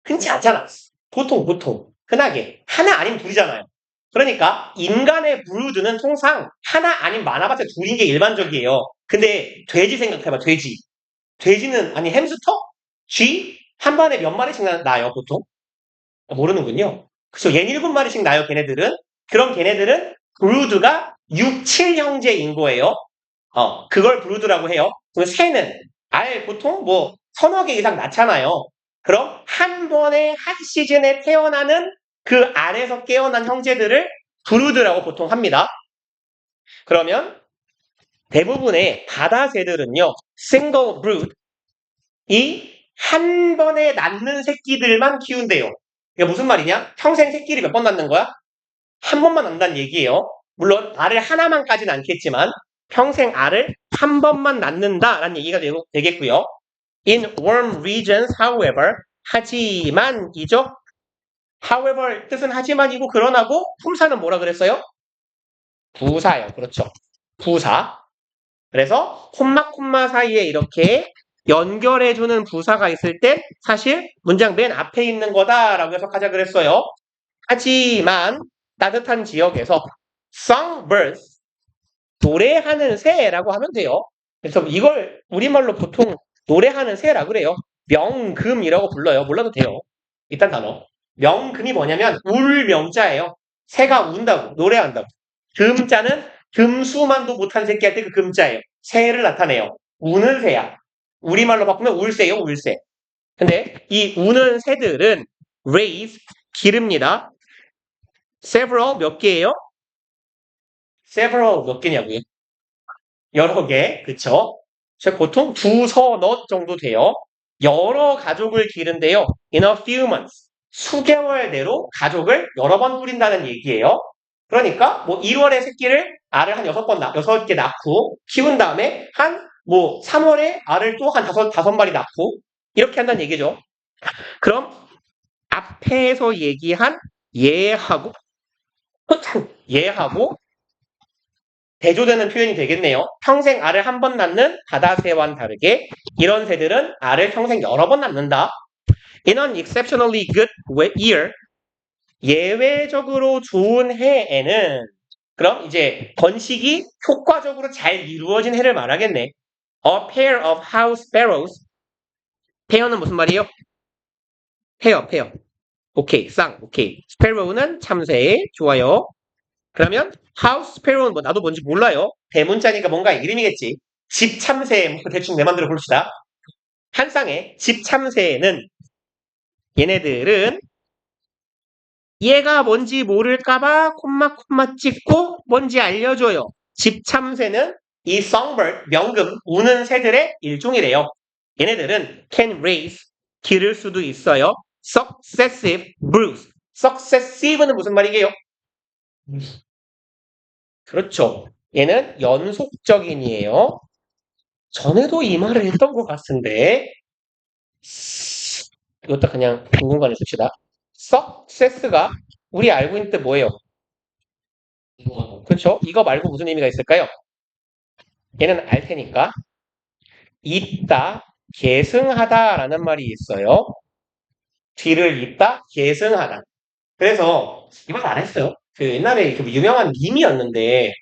흔치 않잖아. 보통. 흔하게. 하나 아니면 둘이잖아요. 그러니까 인간의 브루드는 통상 하나 아니면 많아봤자 둘인 게 일반적이에요. 근데 돼지 생각해봐, 돼지. 돼지는, 아니 햄스터? 쥐? 한 번에 몇 마리씩 나요, 보통? 모르는군요. 그래서 얘 7마리씩 나요, 걔네들은. 그럼 걔네들은 브루드가 6, 7형제인 거예요. 그걸 브루드라고 해요. 그럼 새는 보통 뭐 서너 개 이상 낳잖아요. 그럼 한 번에 한 시즌에 태어나는 그 알에서 깨어난 형제들을 브루드라고 보통 합니다. 그러면 대부분의 바다새들은요, single brood, 이 한 번에 낳는 새끼들만 키운대요. 이게 무슨 말이냐? 평생 새끼를 몇 번 낳는 거야? 한 번만 낳는다는 얘기예요. 물론 알을 하나만 까진 않겠지만 평생 알을 한 번만 낳는다라는 얘기가 되겠고요. In warm regions, however, 하지만이죠. however 뜻은 하지만이고 그러나고 품사는 뭐라 그랬어요? 부사요. 그렇죠. 부사. 그래서 콤마 사이에 이렇게 연결해주는 부사가 있을 때 사실 문장 맨 앞에 있는 거다라고 해석하자 그랬어요. 하지만 따뜻한 지역에서 songbirds, 노래하는 새라고 하면 돼요. 그래서 이걸 우리말로 보통 노래하는 새라고 그래요. 명금이라고 불러요. 몰라도 돼요. 일단 단어. 명금이 뭐냐면 울 명자예요. 새가 운다고, 노래한다고. 금자는 금수만도 못한 새끼 할 때 그 금자예요. 새를 나타내요. 우는 새야. 우리말로 바꾸면 울새요, 울새. 근데 이 우는 새들은 raise, 기릅니다. several 몇 개예요? several 몇 개냐고요? 여러 개, 그쵸? 보통 두서너 정도 돼요. 여러 가족을 기른데요. in a few months. 수개월 내로 가족을 여러 번 꾸린다는 얘기예요. 그러니까 뭐 1월에 새끼를 알을 한 6개 낳고 키운 다음에 뭐 3월에 알을 또 한 다섯 마리 낳고 이렇게 한다는 얘기죠. 그럼 앞에서 얘기한 얘하고 대조되는 표현이 되겠네요. 평생 알을 한 번 낳는 바다새와는 다르게 이런 새들은 알을 평생 여러 번 낳는다. In an exceptionally good year, 예외적으로 좋은 해에는 그럼 이제 번식이 효과적으로 잘 이루어진 해를 말하겠네. A pair of house sparrows. 페어는 무슨 말이에요? 페어. 오케이, 오케이. sparrow는 참새, 좋아요. 그러면 house sparrow는 뭐 나도 뭔지 몰라요. 대문자니까 뭔가 이름이겠지. 집 참새, 뭐 대충 내 맘대로 봅시다. 한 쌍의 집 참새는 얘네들은 얘가 뭔지 모를까봐 콤마 찍고 뭔지 알려줘요. 집참새는 이 songbird, 명금, 우는 새들의 일종이래요. 얘네들은 can raise, 기를 수도 있어요. successive broods. successive는 무슨 말이게요? 그렇죠. 얘는 연속적인이에요. 전에도 이 말을 했던 것 같은데 이것도 그냥 중간에 씁시다. success가 우리 알고 있는 뜻 뭐예요? 그렇죠? 이거 말고 무슨 의미가 있을까요? 얘는 알 테니까 있다, 계승하다라는 말이 있어요. 뒤를 잇다, 계승하다. 그래서 이건 안 했어요. 그 옛날에 그 유명한 밈이었는데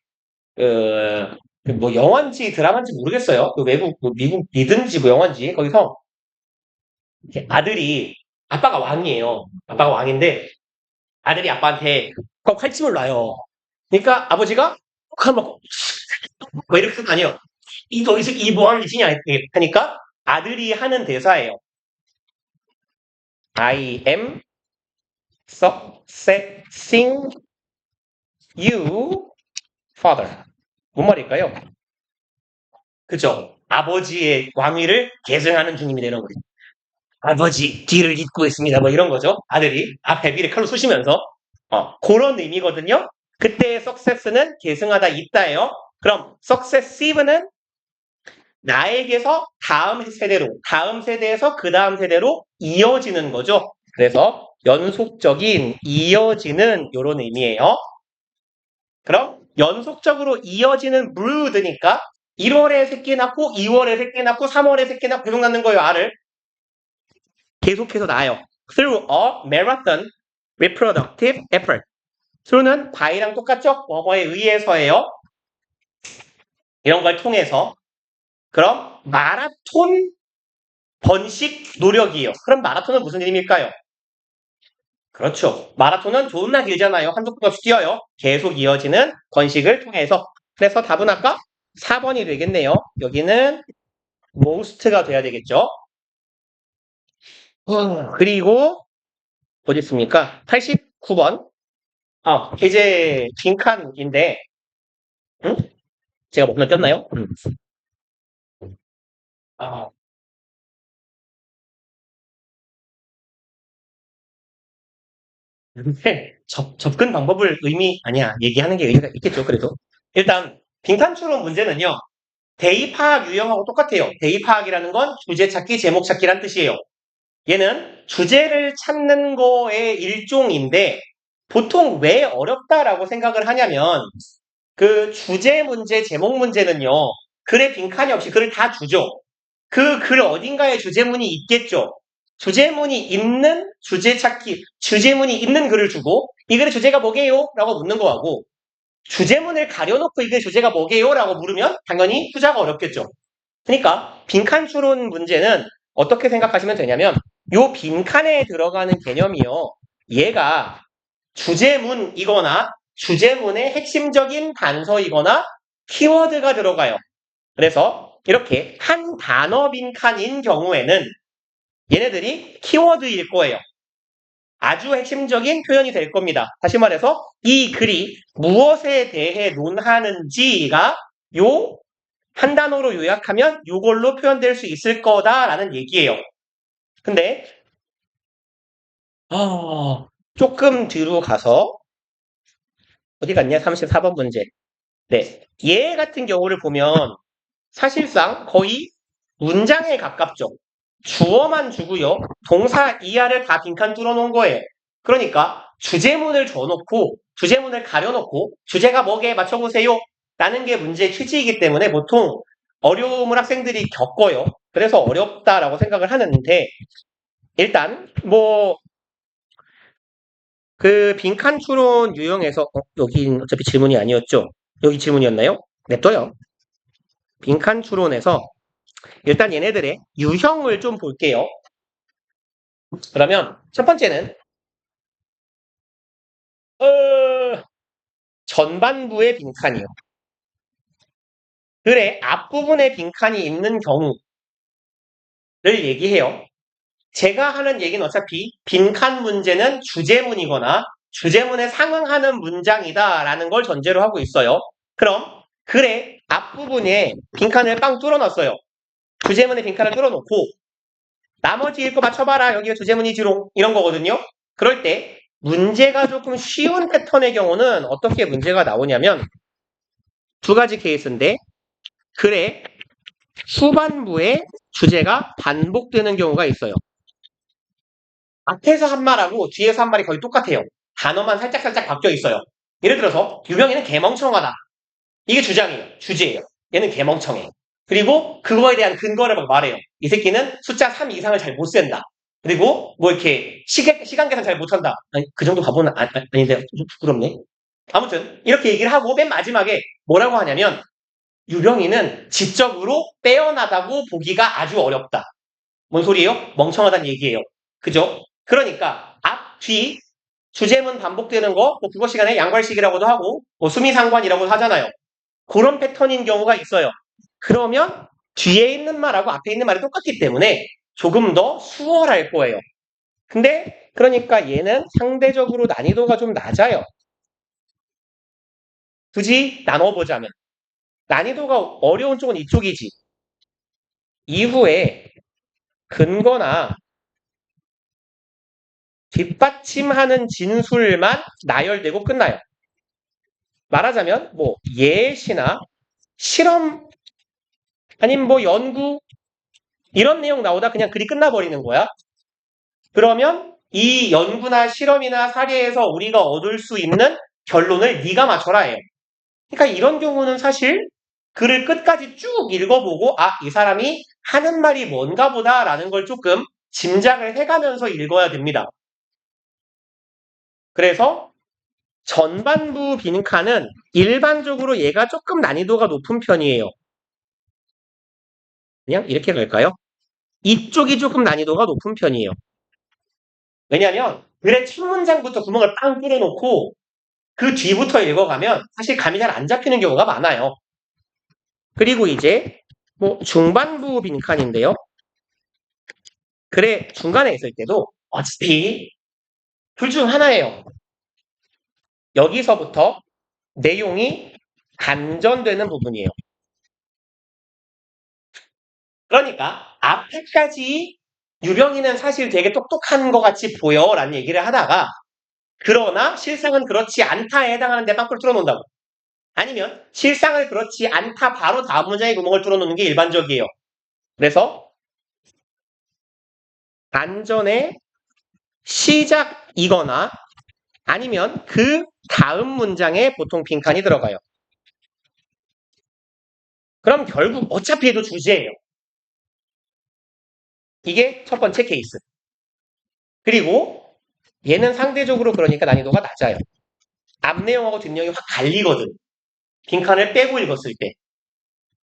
뭐 영화인지 드라마인지 모르겠어요. 그 외국 뭐 미국이든지 뭐 영화인지 거기서 이렇게 아들이 아빠가 왕이에요. 아빠가 왕인데 아들이 아빠한테 꼭 칼침을 놔요. 그러니까 아버지가 막 이렇게 쓰는 거 아니에요. 이 뭐하는 짓이냐 하니까 아들이 하는 대사예요. I am successing you, father. 뭔 말일까요? 그죠? 아버지의 왕위를 계승하는 중입니다. 이런 거죠. 아버지 뒤를 잇고 있습니다. 뭐 이런 거죠. 아들이 앞에 미리 칼로 쑤시면서 그런 의미거든요. 그때의 success는 계승하다 있다예요. 그럼 successive는 나에게서 다음 세대로, 다음 세대에서 그 다음 세대로 이어지는 거죠. 그래서 연속적인, 이어지는 이런 의미예요. 그럼 연속적으로 이어지는 brood니까 1월에 새끼 낳고 2월에 새끼 낳고 3월에 새끼 낳고 계속 낳는 거예요. 알을. 계속해서 낳아요. Through a marathon reproductive effort. through는 by랑 똑같죠? 뭐뭐에 의해서예요. 이런 걸 통해서. 그럼 마라톤 번식 노력이에요. 그럼 마라톤은 무슨 의미일까요? 그렇죠. 마라톤은 존나 길잖아요. 한도 끝 없이 뛰어요. 계속 이어지는 번식을 통해서. 그래서 답은 아까 4번이 되겠네요. 여기는 most가 돼야 되겠죠. 그리고 어디 있습니까? 89번. 이제 빈칸인데 제가 목나 꼈나요? 접근 방법을 얘기하는 게 의미가 있겠죠, 그래도. 일단, 빈칸 추론 문제는요, 대입 파악 유형하고 똑같아요. 대입 파악이라는 건 주제 찾기, 제목 찾기란 뜻이에요. 얘는 주제를 찾는 거의 일종인데, 보통 왜 어렵다라고 생각을 하냐면, 그 주제 문제, 제목 문제는요, 글에 빈칸이 없이 글을 다 주죠. 그 글 어딘가에 주제문이 있겠죠. 주제문이 있는 주제 찾기, 주제문이 있는 글을 주고 이 글의 주제가 뭐게요? 라고 묻는 거하고 주제문을 가려놓고 이 글의 주제가 뭐게요? 라고 물으면 당연히 후자가 어렵겠죠. 그러니까 빈칸 추론 문제는 어떻게 생각하시면 되냐면 요 빈칸에 들어가는 개념이요. 얘가 주제문이거나 주제문의 핵심적인 단서이거나 키워드가 들어가요. 그래서 이렇게 한 단어 빈칸인 경우에는 얘네들이 키워드일 거예요. 아주 핵심적인 표현이 될 겁니다. 다시 말해서 이 글이 무엇에 대해 논하는지가 요 한 단어로 요약하면 요걸로 표현될 수 있을 거다라는 얘기예요. 근데 조금 뒤로 가서 어디 갔냐? 34번 문제. 네, 얘 같은 경우를 보면 사실상 거의 문장에 가깝죠. 주어만 주고요. 동사 이하를 다 빈칸 뚫어놓은 거예요. 그러니까 주제문을 줘놓고 주제문을 가려놓고 주제가 뭐게 맞춰보세요. 라는 게 문제의 취지이기 때문에 보통 어려움을 학생들이 겪어요. 그래서 어렵다라고 생각을 하는데 일단 그 빈칸 추론 유형에서 여긴 어차피 질문이 아니었죠. 여기 질문이었나요? 냅둬요. 빈칸 추론에서 일단 얘네들의 유형을 좀 볼게요. 그러면 첫 번째는 전반부의 빈칸이요. 글의 앞부분에 빈칸이 있는 경우를 얘기해요. 제가 하는 얘기는 어차피 빈칸 문제는 주제문이거나 주제문에 상응하는 문장이다라는 걸 전제로 하고 있어요. 그럼 글의 앞부분에 빈칸을 빵 뚫어놨어요. 주제문에 빈칸을 뚫어놓고 나머지 읽고 맞춰봐라. 여기가 주제문이지롱. 이런 거거든요. 그럴 때 문제가 조금 쉬운 패턴의 경우는 어떻게 문제가 나오냐면 두 가지 케이스인데 글의 후반부에 주제가 반복되는 경우가 있어요. 앞에서 한 말하고 뒤에서 한 말이 거의 똑같아요. 단어만 살짝살짝 바뀌어 있어요. 예를 들어서 유명이는 개멍청하다. 이게 주장이에요. 주제예요. 얘는 개멍청해. 그리고 그거에 대한 근거를 막 말해요. 이 새끼는 숫자 3 이상을 잘 못 센다. 그리고 뭐 이렇게 시간 계산 잘 못한다. 아니, 그 정도 바보는 아닌데 좀 부끄럽네. 아무튼 이렇게 얘기를 하고 맨 마지막에 뭐라고 하냐면 유령이는 지적으로 빼어나다고 보기가 아주 어렵다. 뭔 소리예요? 멍청하다는 얘기예요. 그죠? 그러니까 앞, 뒤, 주제문 반복되는 거, 뭐 국어 시간에 양괄식이라고도 하고, 뭐 수미상관이라고도 하잖아요. 그런 패턴인 경우가 있어요. 그러면 뒤에 있는 말하고 앞에 있는 말이 똑같기 때문에 조금 더 수월할 거예요. 근데 그러니까 얘는 상대적으로 난이도가 좀 낮아요. 굳이 나눠보자면. 난이도가 어려운 쪽은 이쪽이지. 이후에 근거나 뒷받침하는 진술만 나열되고 끝나요. 말하자면 뭐 예시나 실험 아니면 뭐 연구 이런 내용 나오다 그냥 글이 끝나버리는 거야. 그러면 이 연구나 실험이나 사례에서 우리가 얻을 수 있는 결론을 네가 맞춰라 해요. 그러니까 이런 경우는 사실 글을 끝까지 쭉 읽어보고 이 사람이 하는 말이 뭔가 보다라는 걸 조금 짐작을 해가면서 읽어야 됩니다. 그래서 전반부 빈칸은 일반적으로 얘가 조금 난이도가 높은 편이에요. 그냥 이렇게 갈까요? 이쪽이 조금 난이도가 높은 편이에요. 왜냐하면 글의 첫 문장부터 구멍을 빵 뚫어놓고 그 뒤부터 읽어가면 사실 감이 잘 안 잡히는 경우가 많아요. 그리고 이제 뭐 중반부 빈칸인데요. 글의 중간에 있을 때도 어차피 둘 중 하나예요. 여기서부터 내용이 반전되는 부분이에요. 그러니까 앞에까지 유령이는 사실 되게 똑똑한 것 같이 보여 라는 얘기를 하다가 그러나 실상은 그렇지 않다에 해당하는 데 빵꾸를 뚫어놓는다고. 아니면 실상을 그렇지 않다 바로 다음 문장에 구멍을 뚫어놓는 게 일반적이에요. 그래서 반전의 시작이거나 아니면 그 다음 문장에 보통 빈칸이 들어가요. 그럼 결국 어차피 해도 주제예요. 이게 첫 번째 케이스. 그리고 얘는 상대적으로 그러니까 난이도가 낮아요. 앞 내용하고 뒷 내용이 확 갈리거든. 빈칸을 빼고 읽었을 때.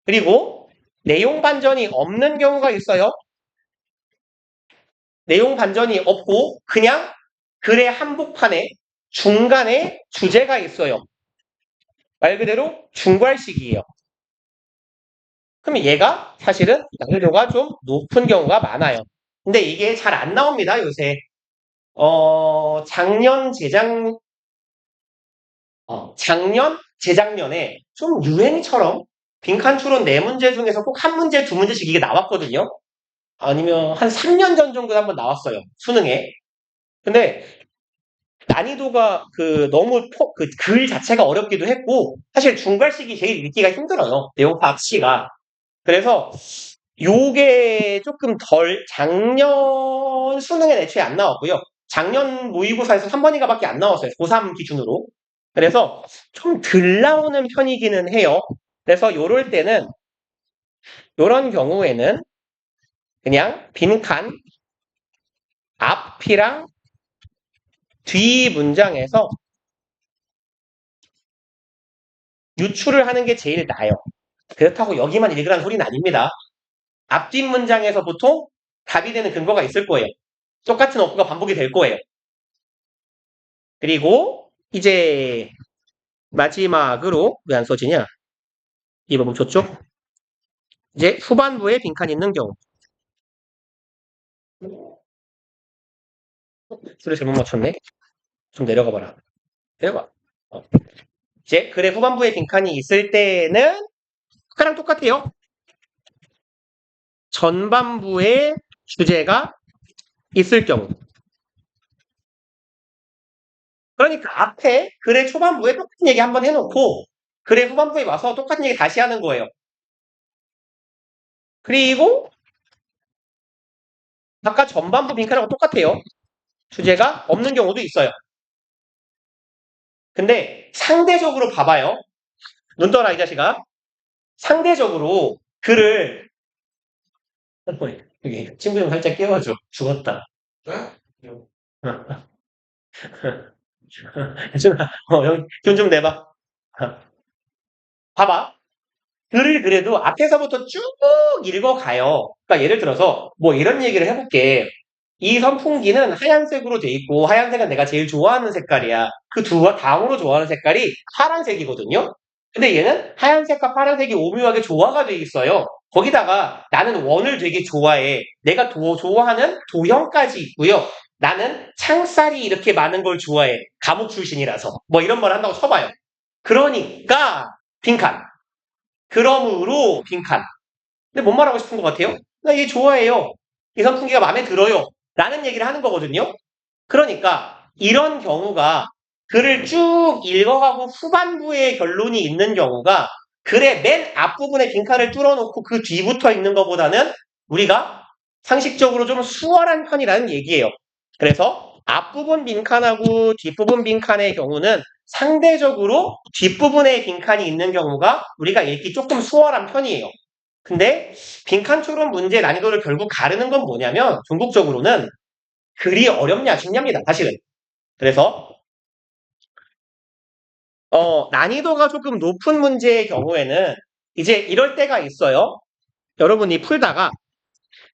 그리고 내용 반전이 없는 경우가 있어요. 내용 반전이 없고 그냥 글의 한복판에 중간에 주제가 있어요. 말 그대로 중괄식이에요. 그럼 얘가 사실은 난이도가 좀 높은 경우가 많아요. 근데 이게 잘 안 나옵니다, 요새. 작년, 재작년에 좀 유행처럼 빈칸 추론 4문제 중에서 꼭 한 문제, 두 문제씩 이게 나왔거든요. 아니면 한 3년 전 정도에 한번 나왔어요. 수능에. 근데 난이도가 너무 글 자체가 어렵기도 했고 사실 중괄식이 제일 읽기가 힘들어요. 내용 파악 시가. 그래서 요게 조금 작년 수능엔 애초에 안 나왔고요. 작년 모의고사에서 3번인가밖에 안 나왔어요. 고3 기준으로. 그래서 좀 덜 나오는 편이기는 해요. 그래서 요럴 때는 요런 경우에는 그냥 빈칸 앞이랑 뒤 문장에서 유출을 하는 게 제일 나아요. 그렇다고 여기만 읽으라는 소리는 아닙니다. 앞뒷 문장에서 보통 답이 되는 근거가 있을 거예요. 똑같은 어구가 반복이 될 거예요. 그리고 이제 마지막으로 왜 안 써지냐? 이 부분 줬죠? 이제 후반부에 빈칸 있는 경우. 줄을 잘못 맞췄네. 좀 내려가 봐라. 내려가. 이제 글의 후반부에 빈칸이 있을 때는 아까랑 똑같아요. 전반부에 주제가 있을 경우. 그러니까 앞에 글의 초반부에 똑같은 얘기 한번 해놓고 글의 후반부에 와서 똑같은 얘기 다시 하는 거예요. 그리고 아까 전반부 빈칸하고 똑같아요. 주제가 없는 경우도 있어요. 근데 상대적으로 봐봐요. 눈 떠라 이 자식아. 상대적으로 글을 여기 친구 좀 살짝 깨워줘. 죽었다. 준아, 여기 돈 좀 내봐. 봐봐. 글을 그래도 앞에서부터 쭉 읽어가요. 그러니까 예를 들어서 뭐 이런 얘기를 해볼게. 이 선풍기는 하얀색으로 돼 있고 하얀색은 내가 제일 좋아하는 색깔이야. 그 두 다음으로 좋아하는 색깔이 파란색이거든요. 근데 얘는 하얀색과 파란색이 오묘하게 조화가 돼 있어요. 거기다가 나는 원을 되게 좋아해. 내가 좋아하는 도형까지 있고요. 나는 창살이 이렇게 많은 걸 좋아해. 감옥 출신이라서. 뭐 이런 말 한다고 쳐봐요. 그러니까 빈칸. 그러므로 빈칸. 근데 뭔 말하고 싶은 것 같아요? 나 얘 좋아해요. 이 선풍기가 마음에 들어요. 라는 얘기를 하는 거거든요. 그러니까 이런 경우가 글을 쭉 읽어가고 후반부에 결론이 있는 경우가 글의 맨 앞부분에 빈칸을 뚫어놓고 그 뒤부터 읽는 것보다는 우리가 상식적으로 좀 수월한 편이라는 얘기예요. 그래서 앞부분 빈칸하고 뒷부분 빈칸의 경우는 상대적으로 뒷부분에 빈칸이 있는 경우가 우리가 읽기 조금 수월한 편이에요. 근데 빈칸 추론 문제 난이도를 결국 가르는 건 뭐냐면 궁극적으로는 글이 어렵냐 쉽냐입니다. 사실은. 그래서 난이도가 조금 높은 문제의 경우에는 이제 이럴 때가 있어요. 여러분이 풀다가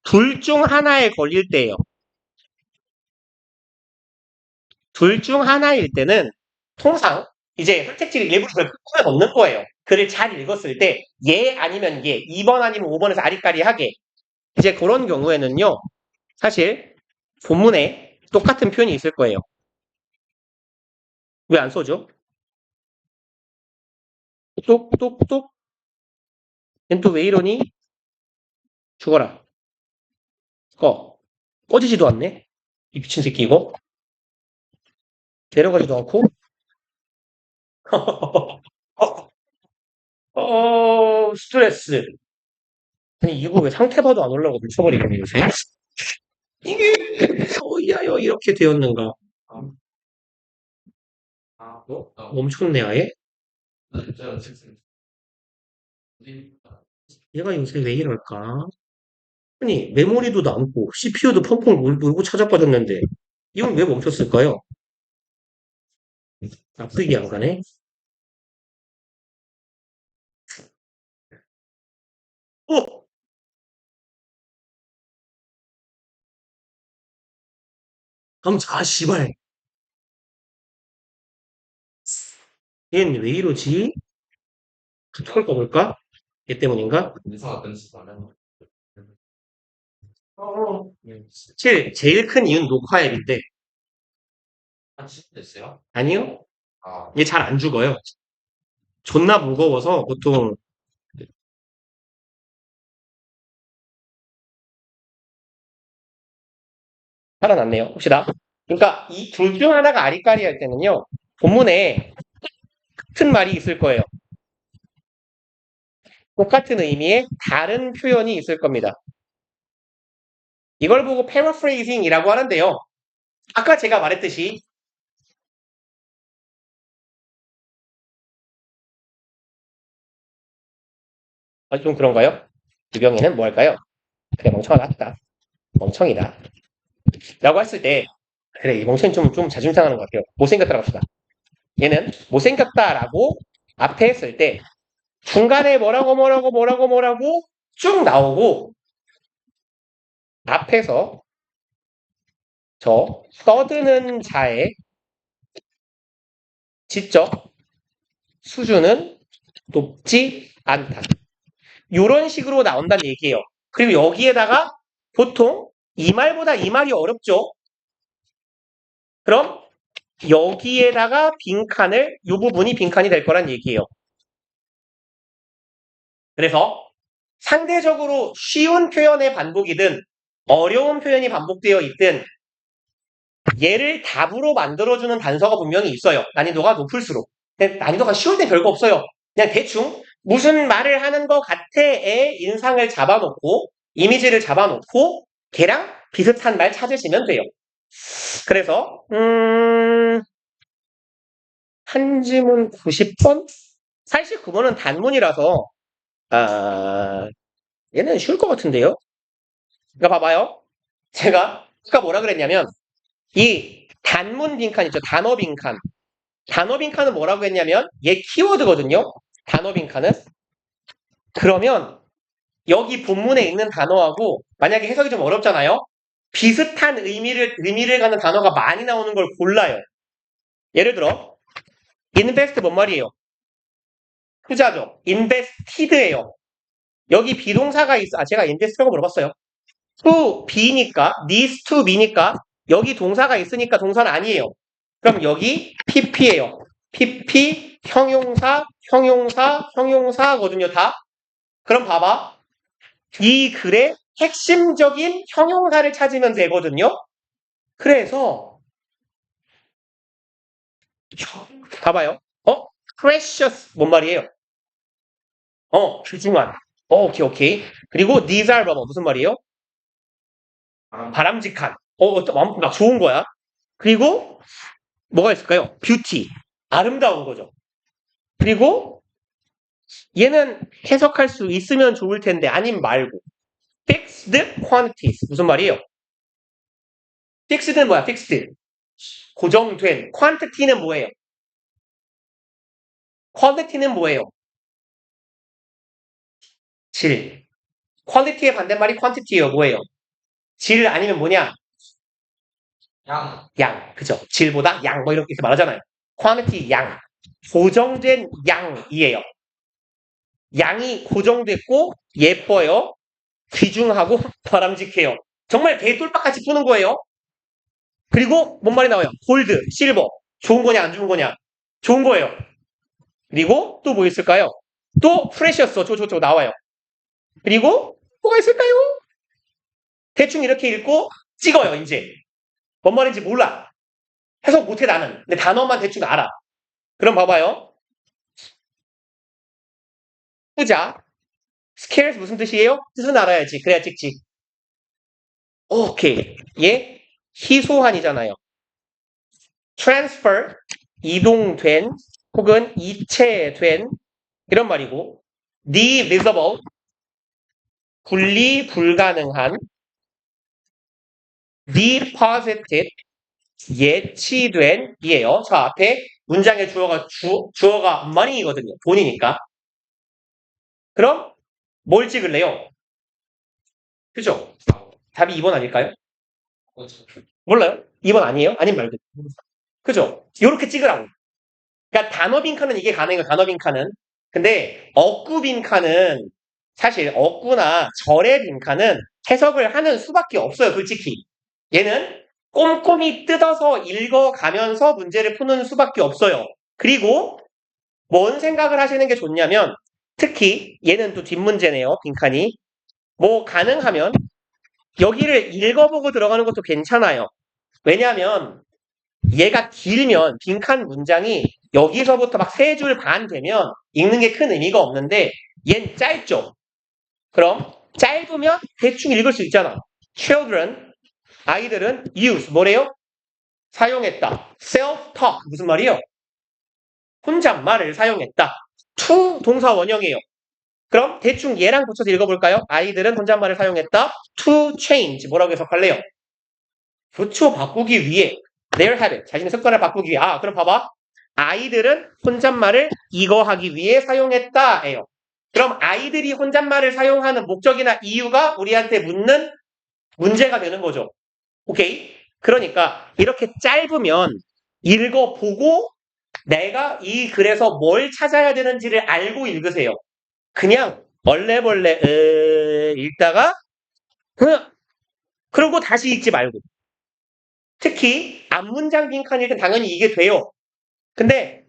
둘 중 하나에 걸릴 때예요. 둘 중 하나일 때는 통상 이제 선택지를 일부러 그걸 꾸며 넣는 거예요. 글을 잘 읽었을 때 예 아니면 예, 2번 아니면 5번에서 아리까리하게 이제 그런 경우에는요. 사실 본문에 똑같은 표현이 있을 거예요. 왜 안 써죠? 똑똑똑 얜 또 왜 이러니? 죽어라. 꺼지지도 않네. 이 미친 새끼 이거. 내려가지도 않고. 스트레스. 아니 이거 왜 상태 봐도 안 올라오고 미쳐버리겠네 요새. 이게 어이야요 이렇게 되었는가. 멈췄네 아예. 얘가 요새 왜 이럴까? 아니 메모리도 남고 CPU도 펑펑 울고 찾아빠졌는데 이건 왜 멈췄을까요? 납득이 안 가네. 어? 자 씨발. 얘는 왜 이러지? 털 꺼볼까? 얘 때문인가? 제일 큰 이유는 녹화 앱인데 됐어요? 아니요? 얘 잘 안 죽어요. 존나 무거워서 보통 살아났네요. 혹시나. 그러니까 이 둘 중 하나가 아리까리 할 때는요. 본문에 같은 말이 있을 거예요. 똑같은 의미의 다른 표현이 있을 겁니다. 이걸 보고 패러프레이징이라고 하는데요. 아까 제가 말했듯이 좀 그런가요? 유병이는 뭐 할까요? 그래 멍청하다 했다. 멍청이다. 라고 했을 때 그래 이 멍청이 좀 자존심 상하는 것 같아요. 못생겼다라고 합시다. 얘는 못생겼다라고 앞에 했을 때 중간에 뭐라고 쭉 나오고 앞에서 저 떠드는 자의 지적 수준은 높지 않다. 이런 식으로 나온다는 얘기예요. 그리고 여기에다가 보통 이 말보다 이 말이 어렵죠. 그럼 여기에다가 빈칸을 이 부분이 빈칸이 될 거란 얘기예요. 그래서 상대적으로 쉬운 표현의 반복이든 어려운 표현이 반복되어 있든 얘를 답으로 만들어주는 단서가 분명히 있어요. 난이도가 높을수록. 근데 난이도가 쉬울 때 별거 없어요. 그냥 대충 무슨 말을 하는 것 같아의 인상을 잡아놓고 이미지를 잡아놓고 걔랑 비슷한 말 찾으시면 돼요. 그래서 한지문 90번? 사실 그거는 단문이라서 얘는 쉬울 것 같은데요? 그러니까 봐봐요. 제가 아까 뭐라 그랬냐면 이 단문 빈칸 있죠? 단어 빈칸. 단어 빈칸은 뭐라고 했냐면 얘 키워드거든요. 단어 빈칸은. 그러면 여기 본문에 있는 단어하고 만약에 해석이 좀 어렵잖아요. 비슷한 의미를 갖는 단어가 많이 나오는 걸 골라요. 예를 들어 invest 뭔 말이에요? 투자죠. invested예요. 여기 비동사가 있어. 제가 invest라고 물어봤어요. to be니까 needs to be니까 여기 동사가 있으니까 동사는 아니에요. 그럼 여기 pp예요. pp 형용사거든요, 다. 그럼 봐봐. 이 글의 핵심적인 형용사를 찾으면 되거든요. 그래서 봐봐요. precious 뭔 말이에요? 귀중한. 오케이. 그리고 desirable 무슨 말이에요? 바람직한. 막 좋은 거야. 그리고 뭐가 있을까요? beauty. 아름다운 거죠. 그리고 얘는 해석할 수 있으면 좋을 텐데 아님 말고 fixed quantities 무슨 말이에요? fixed는 뭐야? fixed 고정된 quantity는 뭐예요? quality는 뭐예요? 질. quality의 반대말이 quantity예요. 뭐예요? 질 아니면 뭐냐? 양. 그죠? 질보다 양 뭐 이렇게 말하잖아요. quantity 양. 고정된 양이에요. 양이 고정됐고 예뻐요. 귀중하고 바람직해요. 정말 개돌박같이 푸는 거예요. 그리고 뭔 말이 나와요? 골드, 실버. 좋은 거냐 안 좋은 거냐? 좋은 거예요. 그리고 또 뭐 있을까요? 또 프레셔스 저 나와요. 그리고 뭐가 있을까요? 대충 이렇게 읽고 찍어요 이제. 뭔 말인지 몰라. 해석 못해 나는. 근데 단어만 대충 알아. 그럼 봐봐요. 후자. scarce 무슨 뜻이에요? 뜻은 알아야지. 그래야 찍지. 오케이. 얘 희소한이잖아요. transfer 이동된 혹은 이체된 이런 말이고 divisible 분리 불가능한 deposited 예치된 이에요. 저 앞에 문장의 주어가 money이거든요. 돈이니까. 그럼 뭘 찍을래요? 그죠? 답이 2번 아닐까요? 몰라요? 2번 아니에요? 아님 말고. 그죠? 요렇게 찍으라고. 그러니까 단어 빈칸은 이게 가능해요. 단어 빈칸은. 근데 어구 빈칸은 사실 어구나 절의 빈칸은 해석을 하는 수밖에 없어요. 솔직히. 얘는 꼼꼼히 뜯어서 읽어가면서 문제를 푸는 수밖에 없어요. 그리고 뭔 생각을 하시는 게 좋냐면 특히 얘는 또 뒷문제네요. 빈칸이. 뭐 가능하면 여기를 읽어보고 들어가는 것도 괜찮아요. 왜냐하면 얘가 길면 빈칸 문장이 여기서부터 막 3줄 반 되면 읽는 게 큰 의미가 없는데 얘는 짧죠. 그럼 짧으면 대충 읽을 수 있잖아. children 아이들은 use 뭐래요? 사용했다. self-talk 무슨 말이에요? 혼잣말을 사용했다. to 동사 원형이에요. 그럼 대충 얘랑 붙여서 읽어볼까요? 아이들은 혼잣말을 사용했다. to change 뭐라고 해석할래요? 그렇죠. 바꾸기 위해 their habit 자신의 습관을 바꾸기 위해 그럼 봐봐. 아이들은 혼잣말을 이거 하기 위해 사용했다예요. 그럼 아이들이 혼잣말을 사용하는 목적이나 이유가 우리한테 묻는 문제가 되는 거죠. 오케이? 그러니까 이렇게 짧으면 읽어보고 내가 이 글에서 뭘 찾아야 되는지를 알고 읽으세요. 그냥 얼레벌레 읽다가 그러고 다시 읽지 말고 특히 앞문장 빈칸일 땐 당연히 이게 돼요. 근데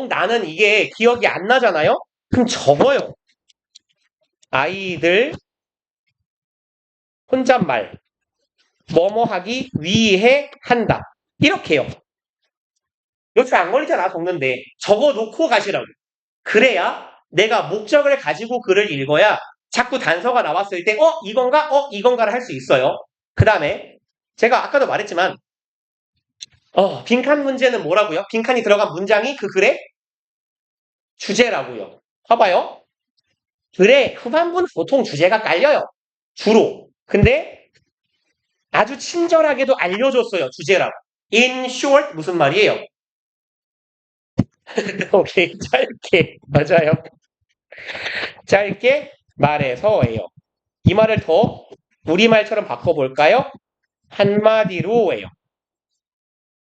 나는 이게 기억이 안 나잖아요? 그럼 적어요. 아이들 혼잣말 뭐뭐 하기 위해 한다. 이렇게요. 며칠 안 걸리잖아, 적는데. 적어놓고 가시라고. 그래야 내가 목적을 가지고 글을 읽어야 자꾸 단서가 나왔을 때, 이건가? 이건가를 할 수 있어요. 그 다음에, 제가 아까도 말했지만, 빈칸 문제는 뭐라고요? 빈칸이 들어간 문장이 그 글의 주제라고요. 봐봐요. 글의 후반부는 보통 주제가 깔려요. 주로. 근데 아주 친절하게도 알려줬어요. 주제라고. In short, 무슨 말이에요? 오케이, 짧게. 맞아요. 짧게 말해서예요. 이 말을 더 우리말처럼 바꿔볼까요? 한마디로예요.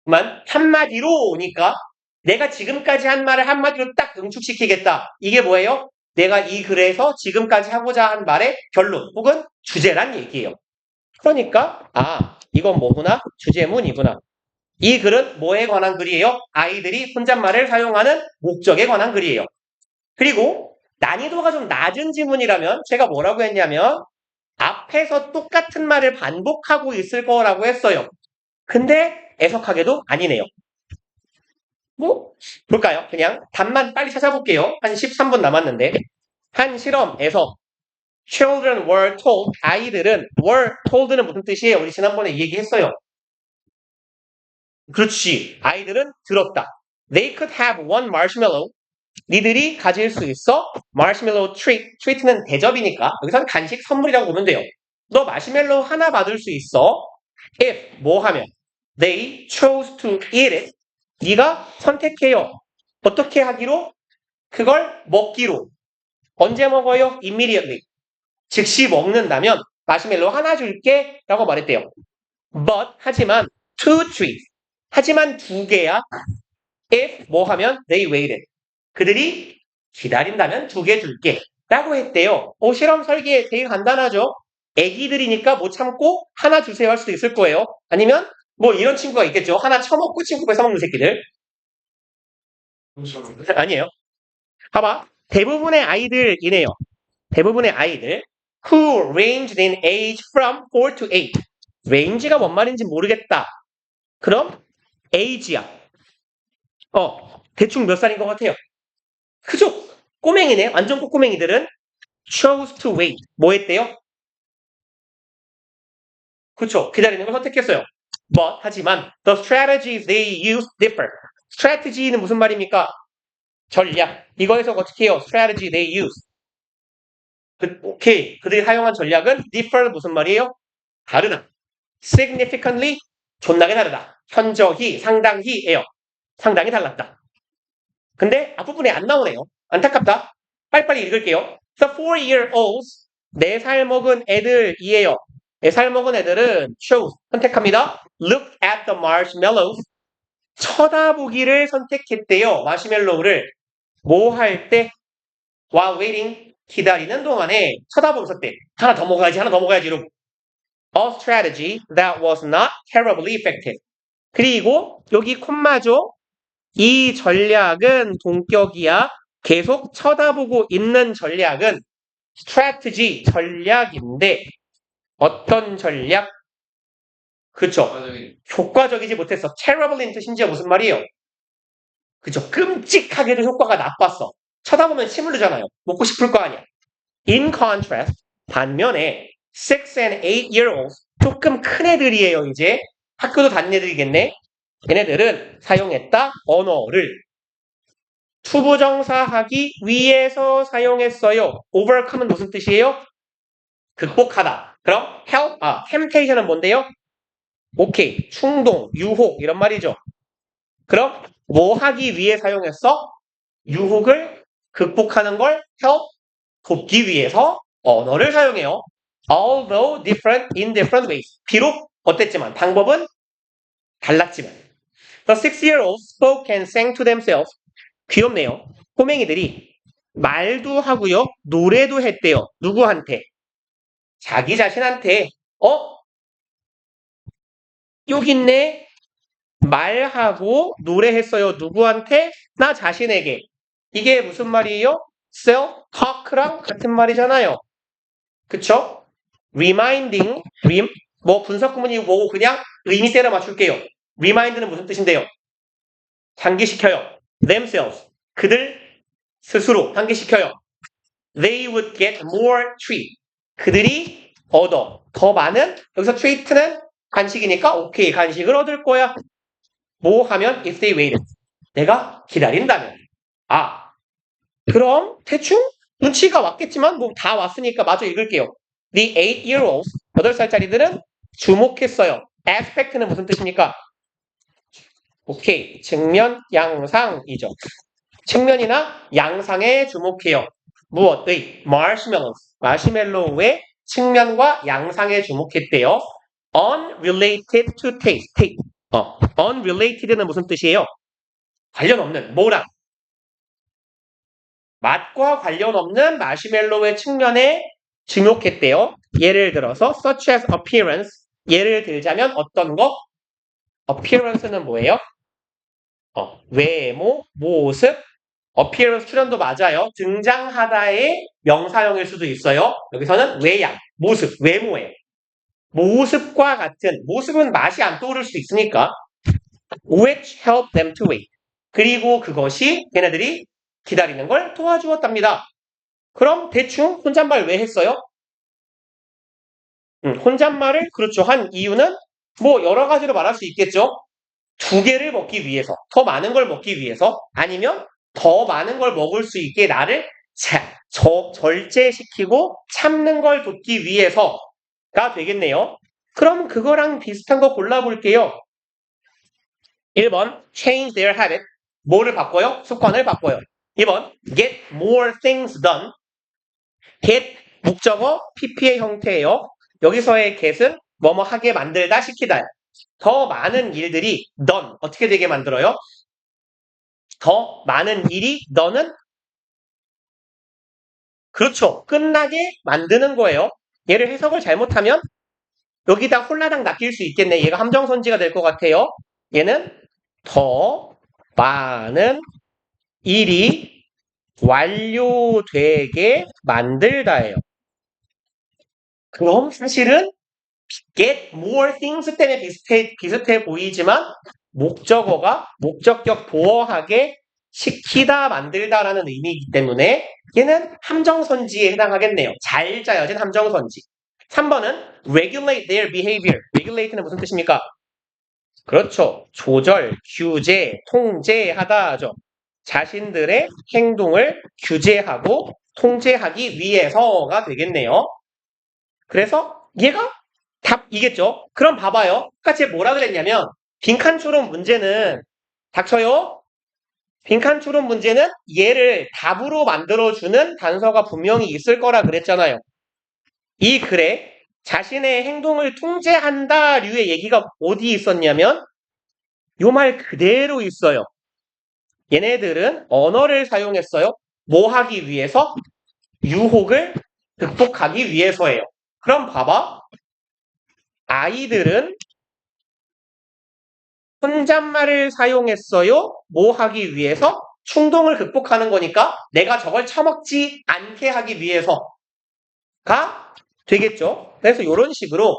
그만 한마디로니까 내가 지금까지 한 말을 한마디로 딱 응축시키겠다. 이게 뭐예요? 내가 이 글에서 지금까지 하고자 한 말의 결론 혹은 주제란 얘기예요. 그러니까 이건 뭐구나? 주제문이구나. 이 글은 뭐에 관한 글이에요? 아이들이 혼잣말을 사용하는 목적에 관한 글이에요. 그리고 난이도가 좀 낮은 지문이라면 제가 뭐라고 했냐면 앞에서 똑같은 말을 반복하고 있을 거라고 했어요. 근데 애석하게도 아니네요. 볼까요? 그냥 답만 빨리 찾아볼게요. 한 13분 남았는데 한 실험에서 children were told, 아이들은 were told는 무슨 뜻이에요? 우리 지난번에 얘기했어요. 그렇지. 아이들은 들었다. They could have one marshmallow. 니들이 가질 수 있어. marshmallow treat. treat는 대접이니까 여기서는 간식 선물이라고 보면 돼요. 너 마시멜로우 하나 받을 수 있어. if 뭐 하면 they chose to eat it. 네가 선택해요. 어떻게 하기로? 그걸 먹기로. 언제 먹어요? immediately. 즉시 먹는다면 마시멜로우 하나 줄게 라고 말했대요. but 하지만 two treats. 하지만 두 개야. if 뭐 하면 they waited. 그들이 기다린다면 두 개 줄게 라고 했대요. 실험 설계 되게 간단하죠. 애기들이니까 못 참고 하나 주세요 할 수도 있을 거예요. 아니면 이런 친구가 있겠죠. 하나 처먹고 친구 뺏어먹는 새끼들. 아니에요. 봐봐. 대부분의 아이들이네요. 대부분의 아이들 who ranged in age from 4 to 8. range가 뭔 말인지 모르겠다. 그럼 age야. 대충 몇 살인 것 같아요? 그죠? 꼬맹이네. 완전 꼬꼬맹이들은 chose to wait. 뭐 했대요? 그쵸. 기다리는 걸 선택했어요. But, 하지만 the strategies they use differ. strategy는 무슨 말입니까? 전략. 이거에서 어떻게 해요? strategy they use. 오케이. 그들이 사용한 전략은 differ 무슨 말이에요? 다르다. significantly 존나게 다르다. 현저히, 상당히예요. 상당히 달랐다. 근데 앞부분에 안 나오네요. 안타깝다. 빨리빨리 읽을게요. The 4-year-olds 4살 먹은 애들이에요. 4살 먹은 애들은 chose 선택합니다. Look at the marshmallows 쳐다보기를 선택했대요. 마시멜로우를 뭐 할 때? While waiting 기다리는 동안에 쳐다보고 있었대. 하나 더 먹어야지 이러고. A strategy that was not terribly effective. 그리고 여기 콤마죠. 이 전략은 동격이야. 계속 쳐다보고 있는 전략은 strategy 전략인데 어떤 전략? 그쵸. 효과적이지 못했어. terrible인 심지어 무슨 말이에요? 그쵸. 끔찍하게도 효과가 나빴어. 쳐다보면 침 흐르잖아요. 먹고 싶을 거 아니야. In contrast, 반면에 6 and 8-year-olds 조금 큰 애들이에요. 이제 학교도 다닌 애들이겠네. 얘네들은 사용했다 언어를 투부정사하기 위해서 사용했어요. overcome은 무슨 뜻이에요? 극복하다. 그럼 help, temptation은 뭔데요? 오케이, 충동, 유혹 이런 말이죠. 그럼 뭐 하기 위해 사용했어? 유혹을 극복하는 걸 help, 돕기 위해서 언어를 사용해요. Although different in different ways. 비록 어땠지만 방법은 달랐지만. The 6-year-olds spoke and sang to themselves. 귀엽네요. 꼬맹이들이 말도 하고요. 노래도 했대요. 누구한테? 자기 자신한테. 여기 있네. 말하고 노래했어요. 누구한테? 나 자신에게. 이게 무슨 말이에요? self-talk랑 같은 말이잖아요. 그쵸? reminding, 뭐 분석 구문이 뭐고 그냥 의미 때려 맞출게요. remind는 무슨 뜻인데요? 상기시켜요. themselves. 그들 스스로 상기시켜요. They would get more treat. 그들이 얻어. 더 많은, 여기서 treat는 간식이니까 오케이, 간식을 얻을 거야. 뭐 하면 if they waited. 내가 기다린다면. 아, 그럼 대충 눈치가 왔겠지만 뭐 다 왔으니까 마저 읽을게요. The 8-year-olds, 8살짜리들은 주목했어요. aspect는 무슨 뜻입니까? 오케이, 측면, 양상이죠. 측면이나 양상에 주목해요. 무엇의? marshmallows, 마시멜로우의 측면과 양상에 주목했대요. unrelated to taste. unrelated는 무슨 뜻이에요? 관련 없는, 뭐랑? 맛과 관련 없는 마시멜로우의 측면에 주목했대요. 예를 들어서 such as appearance. 예를 들자면 어떤 거? appearance는 뭐예요? 외모, 모습, appearance 출연도 맞아요. 등장하다의 명사형일 수도 있어요. 여기서는 외양, 모습, 외모예요. 모습과 같은, 모습은 맛이 안 떠오를 수 있으니까 which help them to wait. 그리고 그것이 걔네들이 기다리는 걸 도와주었답니다. 그럼 대충 혼잣말 왜 했어요? 혼잣말을 그렇죠. 한 이유는 뭐 여러 가지로 말할 수 있겠죠. 두 개를 먹기 위해서, 더 많은 걸 먹기 위해서, 아니면 더 많은 걸 먹을 수 있게 나를 절제시키고 참는 걸 돕기 위해서가 되겠네요. 그럼 그거랑 비슷한 거 골라볼게요. 1번 change their habit. 뭐를 바꿔요? 습관을 바꿔요. 2번 get more things done. get 목적어 PP의 형태예요. 여기서의 get은 뭐뭐 하게 만들다 시키다. 더 많은 일들이 done 어떻게 되게 만들어요? 더 많은 일이 너는 그렇죠. 끝나게 만드는 거예요. 얘를 해석을 잘못하면 여기다 홀라당 낚일 수 있겠네. 얘가 함정선지가 될 것 같아요. 얘는 더 많은 일이 완료되게 만들다예요. 그럼 사실은 get more things 때문에 비슷해 보이지만 목적어가 목적격 보어하게 시키다 만들다라는 의미이기 때문에 얘는 함정선지에 해당하겠네요. 잘 짜여진 함정선지. 3번은 regulate their behavior. regulate는 무슨 뜻입니까? 그렇죠. 조절, 규제, 통제하다죠. 자신들의 행동을 규제하고 통제하기 위해서가 되겠네요. 그래서 얘가 답이겠죠. 그럼 봐봐요. 아까 뭐라 그랬냐면 빈칸초론 문제는 닥쳐요. 빈칸초론 문제는 얘를 답으로 만들어주는 단서가 분명히 있을 거라 그랬잖아요. 이 글에 자신의 행동을 통제한다 류의 얘기가 어디 있었냐면 요 말 그대로 있어요. 얘네들은 언어를 사용했어요. 뭐 하기 위해서? 유혹을 극복하기 위해서예요. 그럼 봐봐. 아이들은 혼잣말을 사용했어요. 뭐 하기 위해서? 충동을 극복하는 거니까 내가 저걸 처먹지 않게 하기 위해서가 되겠죠. 그래서 이런 식으로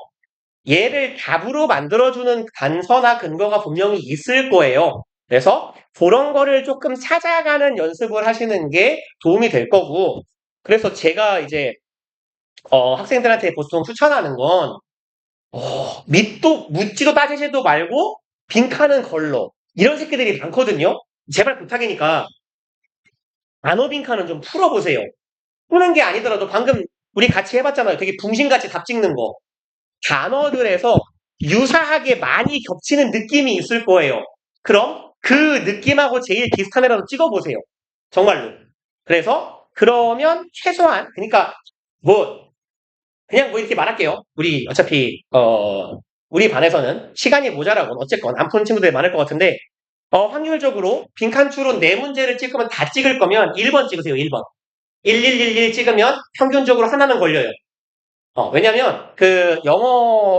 얘를 답으로 만들어주는 단서나 근거가 분명히 있을 거예요. 그래서 그런 거를 조금 찾아가는 연습을 하시는 게 도움이 될 거고 그래서 제가 이제 학생들한테 보통 추천하는 건 묻지도 따지지도 말고 빈칸은 걸러. 이런 새끼들이 많거든요. 제발 부탁이니까 단어 빈칸은 좀 풀어보세요. 푸는 게 아니더라도 방금 우리 같이 해봤잖아요. 되게 붕신같이 답 찍는 거. 단어들에서 유사하게 많이 겹치는 느낌이 있을 거예요. 그럼 그 느낌하고 제일 비슷한 애라도 찍어보세요. 정말로. 그래서 그러면 최소한 그러니까 그냥 이렇게 말할게요. 우리 어차피 우리 반에서는 시간이 모자라고 어쨌건 안 푸는 친구들이 많을 것 같은데 확률적으로 빈칸추론 4문제를 찍으면 다 찍을 거면 1번 찍으세요. 1번. 1111 찍으면 평균적으로 하나는 걸려요. 왜냐면 그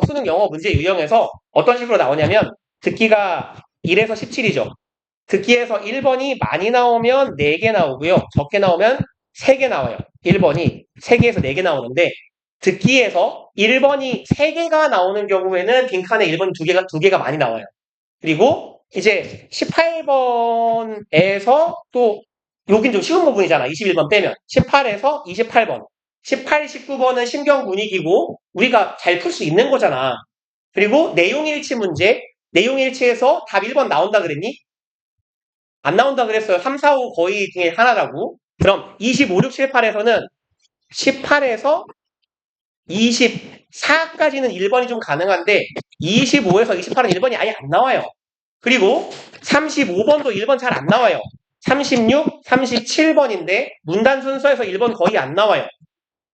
수능 영어 문제 유형에서 어떤 식으로 나오냐면 듣기가 1에서 17이죠. 듣기에서 1번이 많이 나오면 4개 나오고요. 적게 나오면 3개 나와요. 1번이 3개에서 4개 나오는데 듣기에서 1번이 3개가 나오는 경우에는 빈칸에 1번이 2개가 많이 나와요. 그리고 이제 18번에서 또 여긴 좀 쉬운 부분이잖아. 21번 빼면 18에서 28번 18, 19번은 신경 분위기고 우리가 잘 풀 수 있는 거잖아. 그리고 내용일치 문제 내용일치에서 답 1번 나온다 그랬니? 안 나온다 그랬어요. 3, 4, 5 거의 중에 하나라고. 그럼 25, 6, 7, 8에서는 18에서 24까지는 1번이 좀 가능한데 25에서 28은 1번이 아예 안 나와요. 그리고 35번도 1번 잘 안 나와요. 36, 37번인데 문단 순서에서 1번 거의 안 나와요.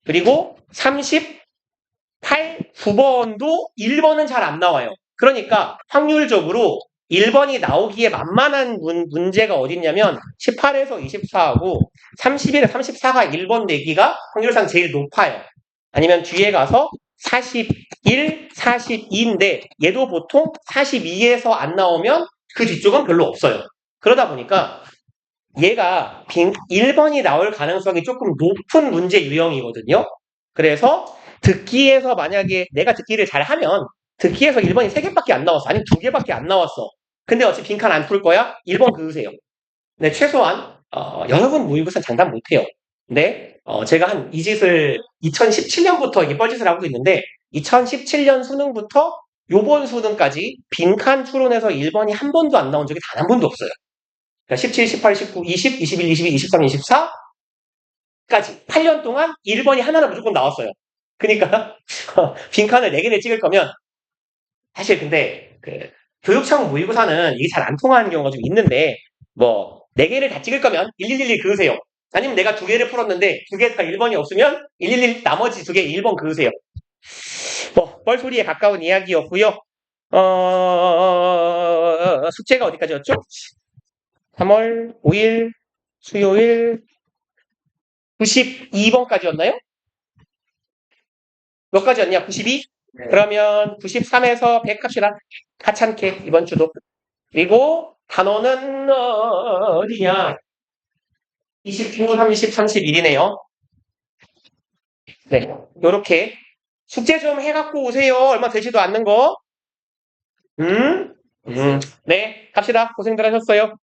그리고 38, 9번도 1번은 잘 안 나와요. 그러니까 확률적으로 1번이 나오기에 만만한 문제가 어딨냐면 18에서 24하고 31에서 34가 1번 내기가 확률상 제일 높아요. 아니면 뒤에 가서 41, 42인데 얘도 보통 42에서 안 나오면 그 뒤쪽은 별로 없어요. 그러다 보니까 얘가 1번이 나올 가능성이 조금 높은 문제 유형이거든요. 그래서 듣기에서 만약에 내가 듣기를 잘하면 듣기에서 1번이 3개밖에 안 나왔어. 아니면 2개밖에 안 나왔어. 근데 어차피 빈칸 안 풀 거야? 1번 그으세요. 근데 최소한 여러분 모의고사는 장담 못해요. 근데 제가 한 이 짓을 2017년부터 이게 뻘짓을 하고 있는데 2017년 수능부터 요번 수능까지 빈칸 추론해서 1번이 한 번도 안 나온 적이 단 한 번도 없어요. 그러니까 17, 18, 19, 20, 21, 22, 23, 24까지 8년 동안 1번이 하나는 무조건 나왔어요. 그러니까 빈칸을 4개를 찍을 거면 사실 근데 그 교육청 모의고사는 이게 잘 안 통하는 경우가 좀 있는데 뭐 4개를 다 찍을 거면 1111 그으세요. 아니면 내가 2개를 풀었는데 2개 다 1번이 없으면 111 나머지 2개 1번 그으세요. 뭐 뻘소리에 가까운 이야기였고요. 숙제가 어디까지였죠? 3월 5일 수요일 92번까지였나요? 몇 가지였냐? 92? 네. 그러면 93에서 100 합시다. 하찮게 이번 주도. 그리고 단어는 어디냐? 29, 30, 31이네요. 네, 요렇게 숙제 좀 해갖고 오세요. 얼마 되지도 않는 거. 네, 갑시다. 고생들 하셨어요.